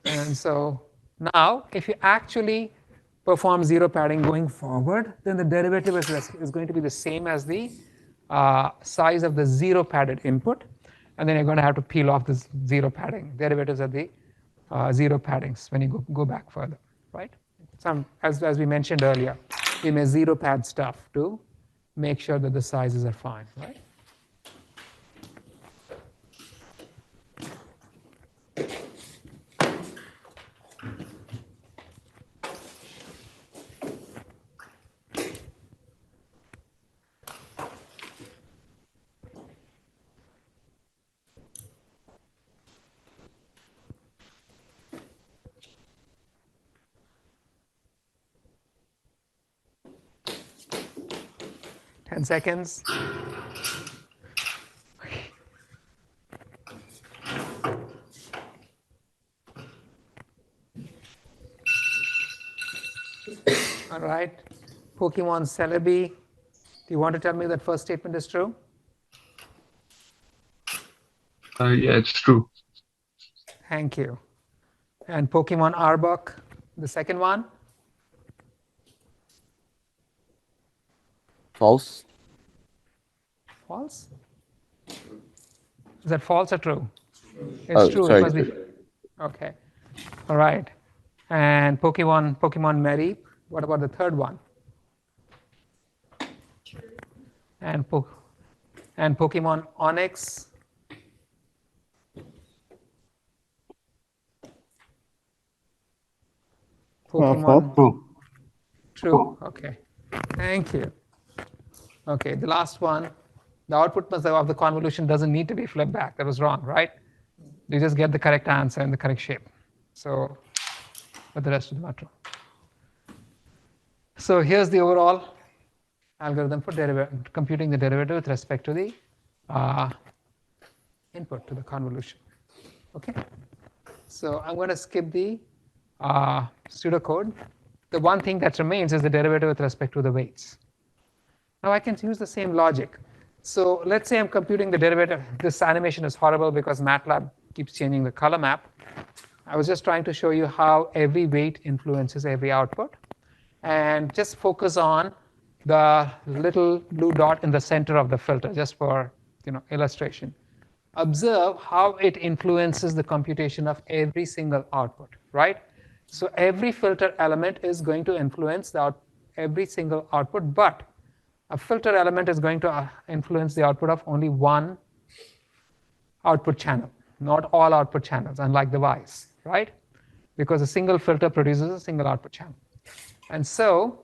And so now, if you actually perform zero padding going forward, then the derivative is going to be the same as the size of the zero padded input, and then you're going to have to peel off the zero padding derivatives of the zero paddings when you go back further, right? As we mentioned earlier, we may zero pad stuff to make sure that the sizes are fine, right? 10 seconds. All right. Pokemon Celebi, do you want to tell me that first statement is true? Yeah, it's true. Thank you. And Pokemon Arbok, the second one? False. False? Is that false or true? It's true. Sorry. It must be. Okay. All right. And Pokemon Mary, what about the third one? And Pokemon Onyx. Pokemon True. True. Okay. Thank you. Okay, the last one. The output of the convolution doesn't need to be flipped back. That was wrong, right? You just get the correct answer in the correct shape. So, but the rest of the matter. So here's the overall algorithm for computing the derivative with respect to the input to the convolution. Okay. So I'm going to skip the pseudocode the one thing that remains is the derivative with respect to the weights. Now I can use the same logic. So let's say I'm computing the derivative. This animation is horrible because MATLAB keeps changing the color map. I was just trying to show you how every weight influences every output. And just focus on the little blue dot in the center of the filter, just for illustration. Observe how it influences the computation of every single output, right? So every filter element is going to influence every single output, but a filter element is going to influence the output of only one output channel, not all output channels, unlike the Ys, right? Because a single filter produces a single output channel. And so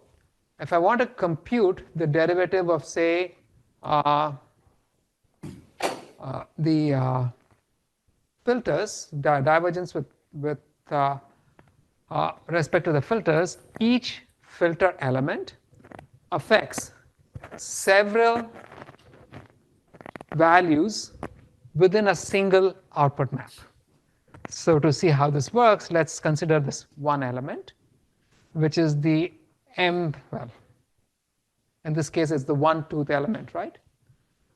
if I want to compute the derivative of, say, the filters, divergence with respect to the filters, each filter element affects several values within a single output map. So to see how this works, let's consider this one element, which is the well, in this case, it's the one-tooth element, right?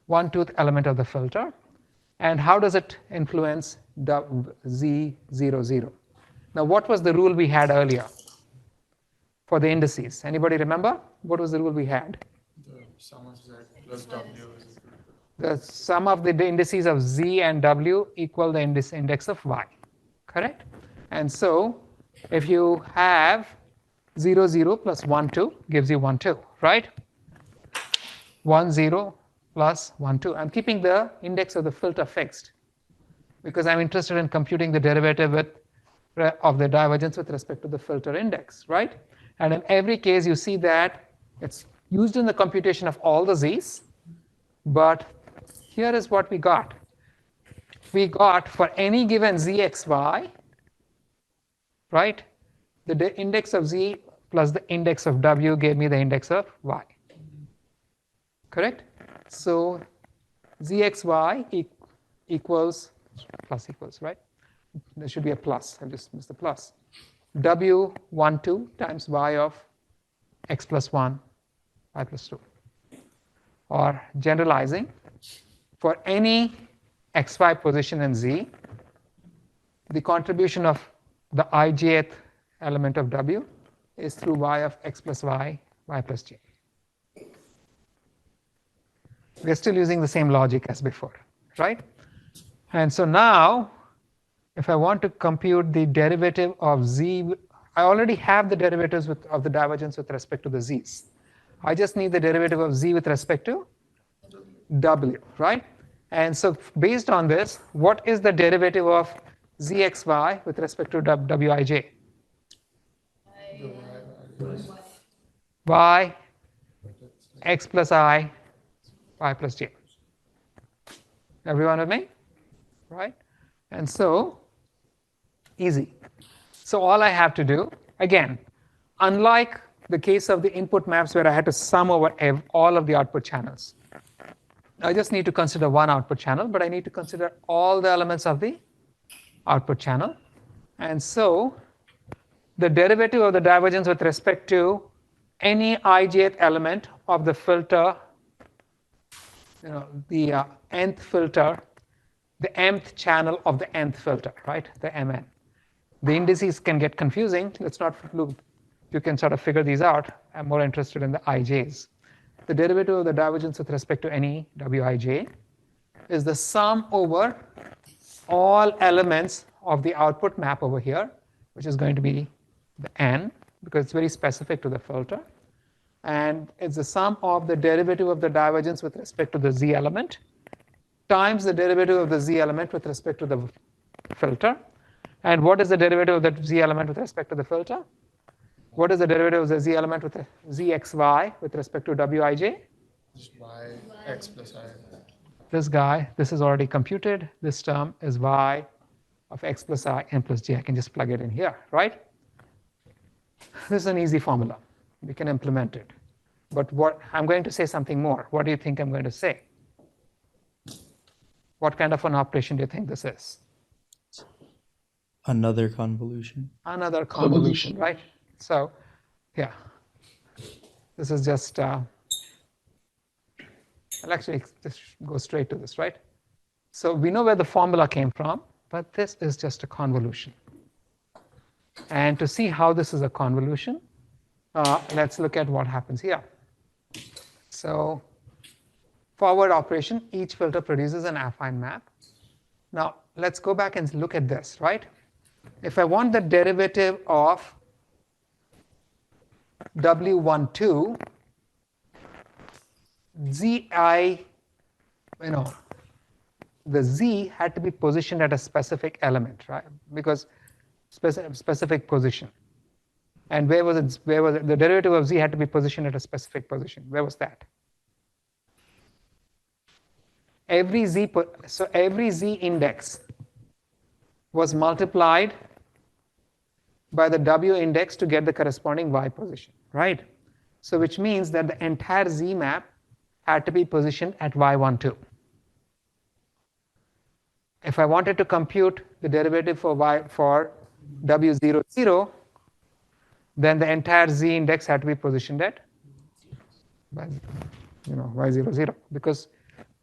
One-tooth element of the filter. And how does it influence Z00? Now, what was the rule we had earlier for the indices? Anybody remember? What was the rule we had? The sum of Z plus W is equal to. The sum of the indices of Z and W equal the index of Y, correct? And so if you have 0, 0 plus 1, 2 gives you 1, 2, right? 1, 0 plus 1, 2. I'm keeping the index of the filter fixed because I'm interested in computing the derivative of the divergence with respect to the filter index, right? And in every case, you see that it's used in the computation of all the Z's, but here is what we got. We got for any given Zxy, right? The index of Z plus the index of W gave me the index of Y. Correct? So Zxy equals, plus equals, right? There should be a plus. I just missed the plus. W12 times Y of x plus 1, Y plus 2. Or generalizing, for any xy position in Z, the contribution of the ijth element of W is through Y of x plus Y, Y plus J. We're still using the same logic as before, right? And so now, if I want to compute the derivative of Z, I already have the derivatives of the divergence with respect to the Z's. I just need the derivative of Z with respect to W, right? And so based on this, what is the derivative of Zxy with respect to Wij? Y, x plus I, Y plus J. Everyone with me? Right? And so, easy. So all I have to do, again, unlike the case of the input maps where I had to sum over all of the output channels, I just need to consider one output channel, but I need to consider all the elements of the output channel. And so the derivative of the divergence with respect to any ijth element of the filter, the nth filter, the mth channel of the nth filter, right? The mn. The indices can get confusing. Let's not look. You can sort of figure these out. I'm more interested in the ij's. The derivative of the divergence with respect to any wij is the sum over all elements of the output map over here, which is going to be the n, because it's very specific to the filter. And it's the sum of the derivative of the divergence with respect to the z element times the derivative of the z element with respect to the filter. And what is the derivative of the z element with respect to the filter? What is the derivative of the z element with the zxy with respect to wij? Just Y x plus I. This guy, this is already computed. This term is y of x plus I n plus j. I can just plug it in here, right? This is an easy formula. We can implement it. But what I'm going to say something more. What do you think I'm going to say? What kind of an operation do you think this is? Another convolution. Another convolution, right? So Yeah. This is just, I'll actually just go straight to this, right? So we know where the formula came from, but this is just a convolution. And to see how this is a convolution, let's look at what happens here. So forward operation, each filter produces an affine map. Now let's go back and look at this, right? If I want the derivative of W12, Zi, the Z had to be positioned at a specific element, right? Because specific position. And where was it? Where was it? The derivative of Z had to be positioned at a specific position. Where was that? Every Z index was multiplied by the W index to get the corresponding Y position, right? So which means that the entire Z map had to be positioned at Y12. If I wanted to compute the derivative for W00, then the entire Z index had to be positioned at Y00, because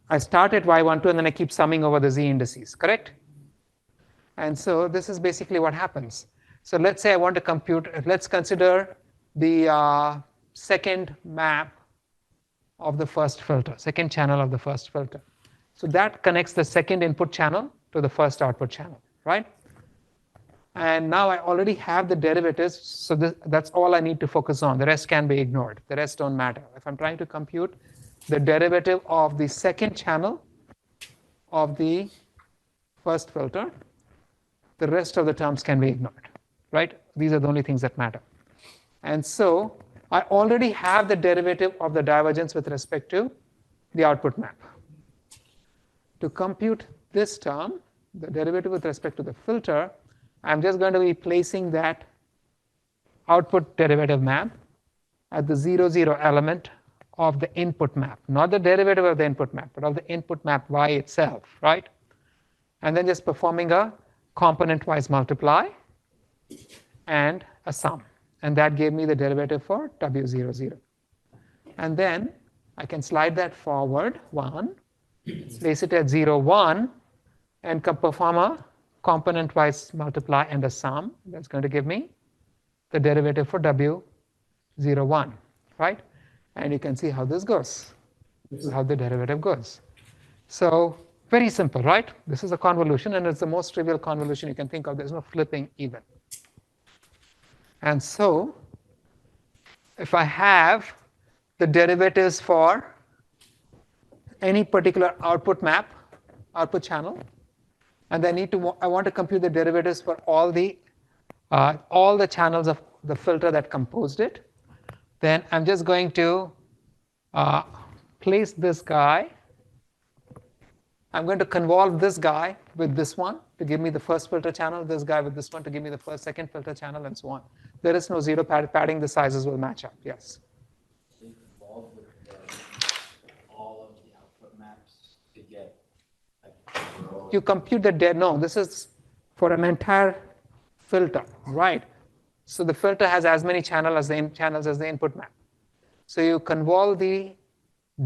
I start at Y12 and then I keep summing over the Z indices, correct? And so this is basically what happens. So let's say I want to compute, let's consider the second map of the first filter, second channel of the first filter. So that connects the second input channel to the first output channel, right? And now I already have the derivatives, so that's all I need to focus on. The rest can be ignored. The rest don't matter. If I'm trying to compute the derivative of the second channel of the first filter, the rest of the terms can be ignored, right? These are the only things that matter. And so I already have the derivative of the divergence with respect to the output map. To compute this term, the derivative with respect to the filter, I'm just going to be placing that output derivative map at the 0, element of the input map, not the derivative of the input map, but of the input map Y itself, right? And then just performing a component-wise multiply and a sum. And that gave me the derivative for W00. And then I can slide that forward 1, place it at 0, 1, and perform a component-wise multiply and a sum. That's going to give me the derivative for W01, right? And you can see how this goes. This is how the derivative goes. So very simple, right? This is a convolution, and it's the most trivial convolution you can think of. There's no flipping even. And so if I have the derivatives for any particular output map, output channel, and I want to compute the derivatives for all the channels of the filter that composed it, then I'm just going to place this guy. I'm going to convolve this guy with this one to give me the first filter channel, this guy with this one to give me the second filter channel, and so on. There is no zero padding, the sizes will match up, yes. So you convolve with all of the output maps to get You compute no, this is for an entire filter, right? So the filter has as many channels as the input map. So you convolve the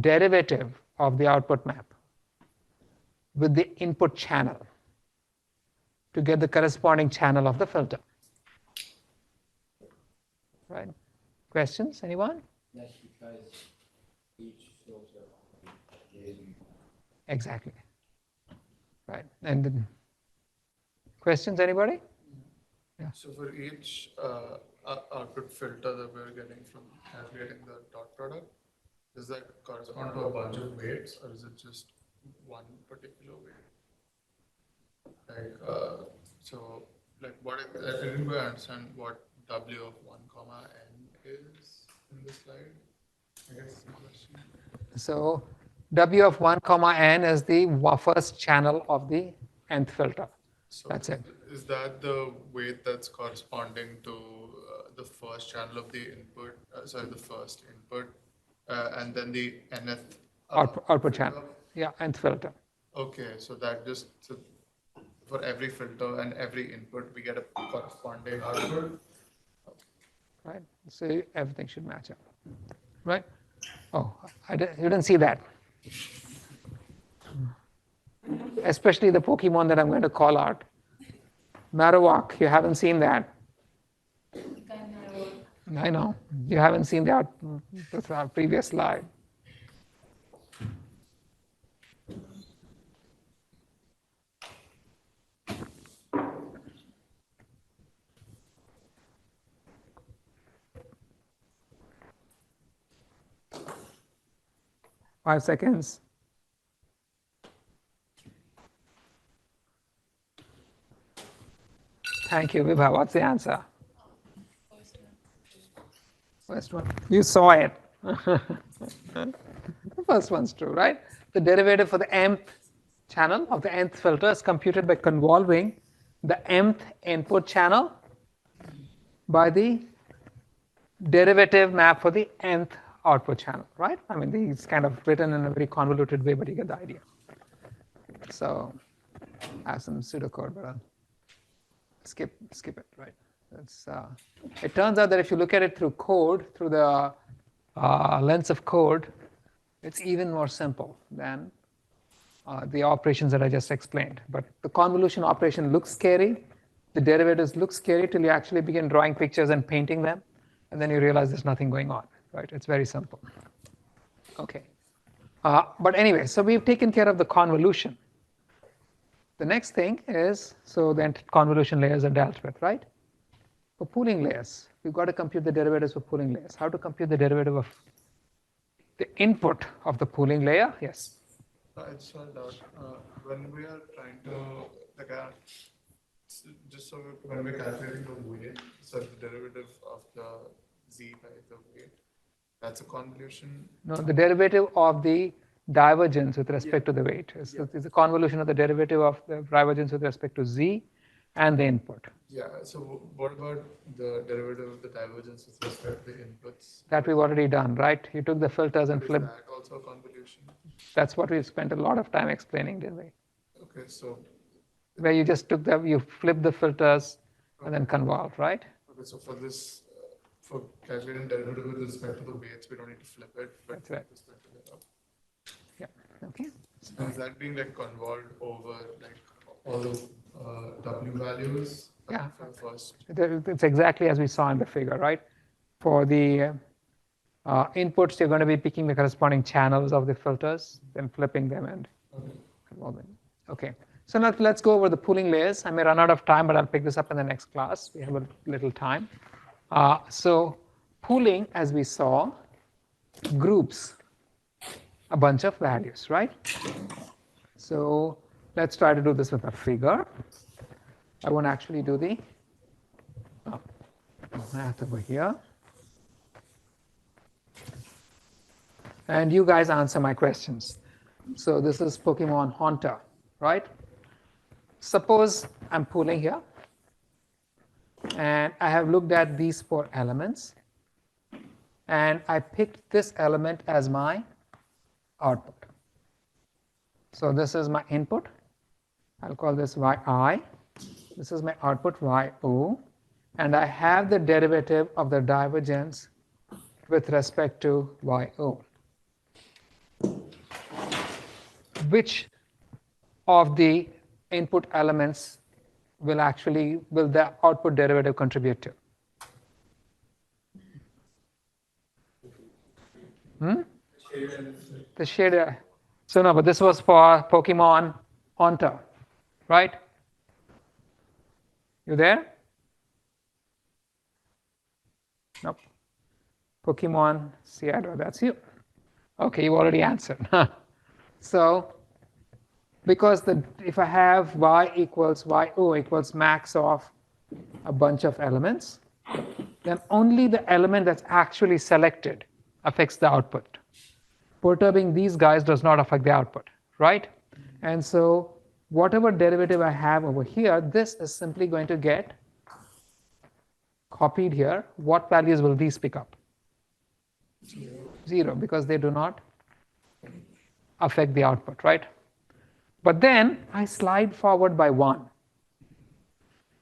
derivative of the output map with the input channel to get the corresponding channel of the filter. Right? Questions? Anyone? Yes, because each filter is exactly. Right. And then questions? Anybody? Yeah. So for each output filter that we're getting from calculating the dot product, does that correspond to a bunch of weights, or is it just one particular weight? Like, so, like, what I didn't quite understand what W of 1, n is in this slide. I guess that's the question. So W of 1, n is the first channel of the nth filter. So that's it. Is that the weight that's corresponding to the first channel of the input, the first input, and then the nth output channel? Yeah, nth filter. Okay, so that just, for every filter and every input, we get a corresponding output. right? So everything should match up, right? Oh, you didn't see that. Especially the Pokemon that I'm going to call out. Marowak, you haven't seen that. I know. You haven't seen that with our previous slide. Five seconds. Thank you, Vibha. What's the answer? First one. You saw it. The first one's true, right? The derivative for the mth channel of the nth filter is computed by convolving the mth input channel by the derivative map for the nth output channel, right? I mean, these kind of written in a very convoluted way, but you get the idea. So I have some pseudocode, but I'll skip it, right? It turns out that if you look at it through code, through the lens of code, it's even more simple than the operations that I just explained. But the convolution operation looks scary. The derivatives look scary till you actually begin drawing pictures and painting them. And then you realize there's nothing going on, right? It's very simple. Okay. But anyway, so we've taken care of the convolution. The next thing is, so then convolution layers are dealt with, right? For pooling layers, we've got to compute the derivatives for pooling layers. How to compute the derivative of the input of the pooling layer? Yes. I just found out when we are trying to, like, just so when we're calculating the weight, so the derivative of the z by the weight, that's a convolution? No, the derivative of the divergence with respect to the weight. It's a convolution of the derivative of the divergence with respect to z and the input. Yeah, so what about the derivative of the divergence with respect to the inputs? That we've already done, right? You took the filters and flipped. Is that also a convolution? That's what we spent a lot of time explaining, didn't we? Okay, so. Where you just took you flipped the filters and then convolved, right? Okay, so for this, for calculating derivative with respect to the weights, we don't need to flip it. But that's right. With respect to the, yeah, okay. And is that being like convolved over like all the W values? Yeah. For the first? It's exactly as we saw in the figure, right? For the inputs, you're going to be picking the corresponding channels of the filters, then flipping them and convolving. Okay. So now let's go over the pooling layers. I may run out of time, but I'll pick this up in the next class. We have a little time. So pooling, as we saw, groups a bunch of values, right? So let's try to do this with a figure. I won't actually do the math over here. And you guys answer my questions. So this is Pokemon Haunter, right? Suppose I'm pooling here. And I have looked at these 4 elements. And I picked this element as my output. So this is my input. I'll call this yi. This is my output yo. And I have the derivative of the divergence with respect to yo. Which of the input elements will the output derivative contribute to? The shader. So no, but this was for Pokemon Haunter, right? You there? Nope. Pokemon Seattle, that's you. Okay, you already answered. So, because if I have y equals yo equals max of a bunch of elements, then only the element that's actually selected affects the output. Perturbing these guys does not affect the output, right? And so whatever derivative I have over here, this is simply going to get copied here. What values will these pick up? 0, because they do not affect the output, right? But then I slide forward by 1.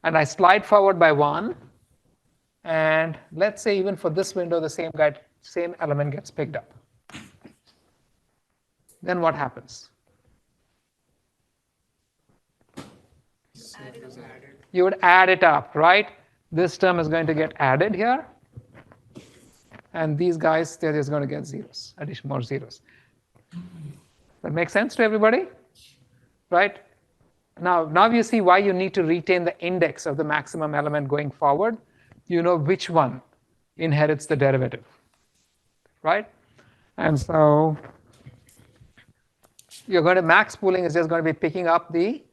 And I slide forward by 1, and And let's say even for this window, the same element gets picked up. Then what happens? You would add it up, right? This term is going to get added here. And these guys, they're just going to get zeros, addition more zeros. That makes sense to everybody? Right? Now you see why you need to retain the index of the maximum element going forward. You know which one inherits the derivative, right? And so you're going to max pooling is just going to be picking up the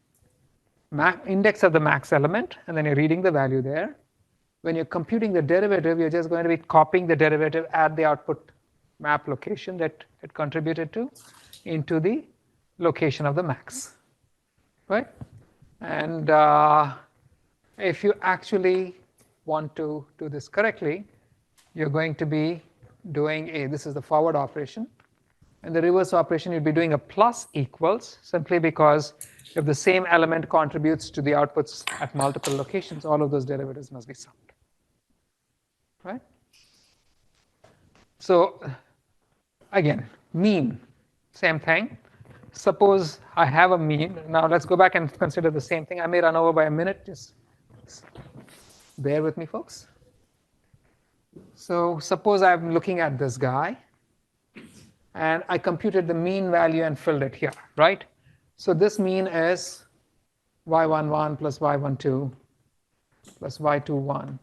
index of the max element, and then you're reading the value there. When you're computing the derivative, you're just going to be copying the derivative at the output map location that it contributed to into the location of the max, right? And if you actually want to do this correctly, you're going to be doing this is the forward operation. And the reverse operation, you'd be doing a plus equals, simply because if the same element contributes to the outputs at multiple locations, all of those derivatives must be summed, right? So again, mean, same thing. Suppose I have a mean. Now let's go back and consider the same thing. I may run over by a minute. Just bear with me, folks. So suppose I'm looking at this guy, and I computed the mean value and filled it here, right? So this mean is y11 plus y12 plus y21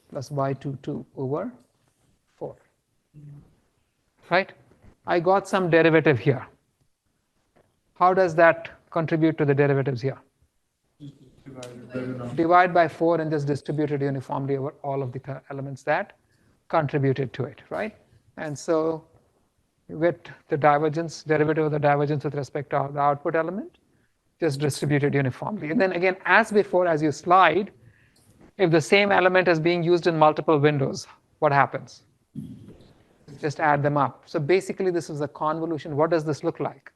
plus y22 over 4, right? I got some derivative here. How does that contribute to the derivatives here? Divide by 4 and just distribute it uniformly over all of the elements that contributed to it, right? And so you get the divergence, derivative of the divergence with respect to the output element, just distributed uniformly. And then again, as before, as you slide, if the same element is being used in multiple windows, what happens? Just add them up. So basically, this is a convolution. What does this look like?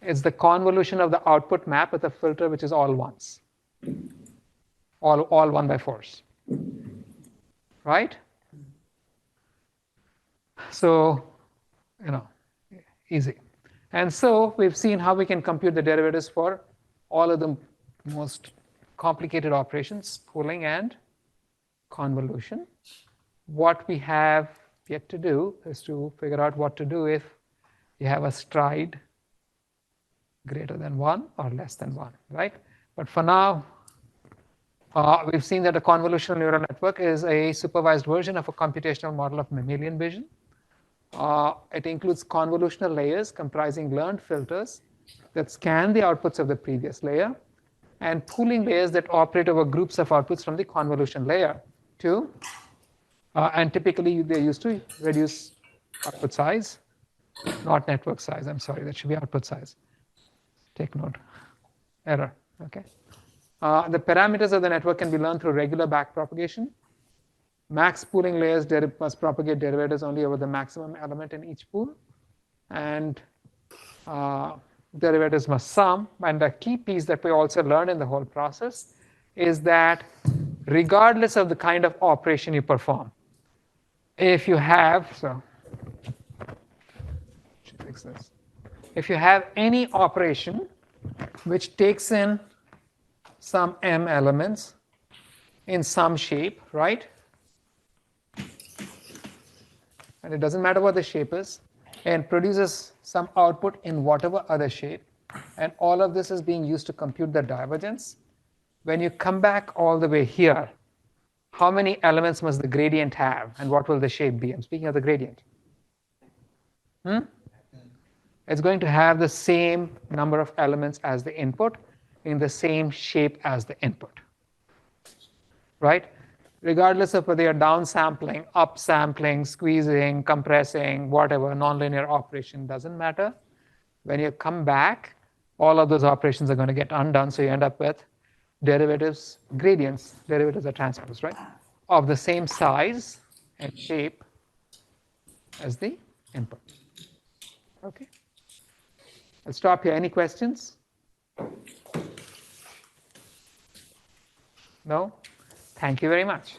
It's the convolution of the output map with a filter which is all ones. All 1/4s. Right? So, easy. And so we've seen how we can compute the derivatives for all of the most complicated operations, pooling and convolution. What we have yet to do is to figure out what to do if you have a stride greater than 1 or less than 1, right? But for now, we've seen that a convolutional neural network is a supervised version of a computational model of mammalian vision. It includes convolutional layers comprising learned filters that scan the outputs of the previous layer, and pooling layers that operate over groups of outputs from the convolution layer too. And typically, they're used to reduce output size, not network size. I'm sorry, that should be output size. Take note. Error. Okay. The parameters of the network can be learned through regular backpropagation. Max pooling layers must propagate derivatives only over the maximum element in each pool. And derivatives must sum. And the key piece that we also learned in the whole process is that regardless of the kind of operation you perform, if you have, fix this. If you have any operation which takes in some m elements in some shape, right? And it doesn't matter what the shape is, and produces some output in whatever other shape, and all of this is being used to compute the divergence. When you come back all the way here, how many elements must the gradient have, and what will the shape be? I'm speaking of the gradient. It's going to have the same number of elements as the input in the same shape as the input, right? Regardless of whether you're downsampling, upsampling, squeezing, compressing, whatever, nonlinear operation, doesn't matter. When you come back, all of those operations are going to get undone, so you end up with derivatives, gradients, derivatives are transposed, right? Of the same size and shape as the input. Okay. I'll stop here. Any questions? No? Thank you very much.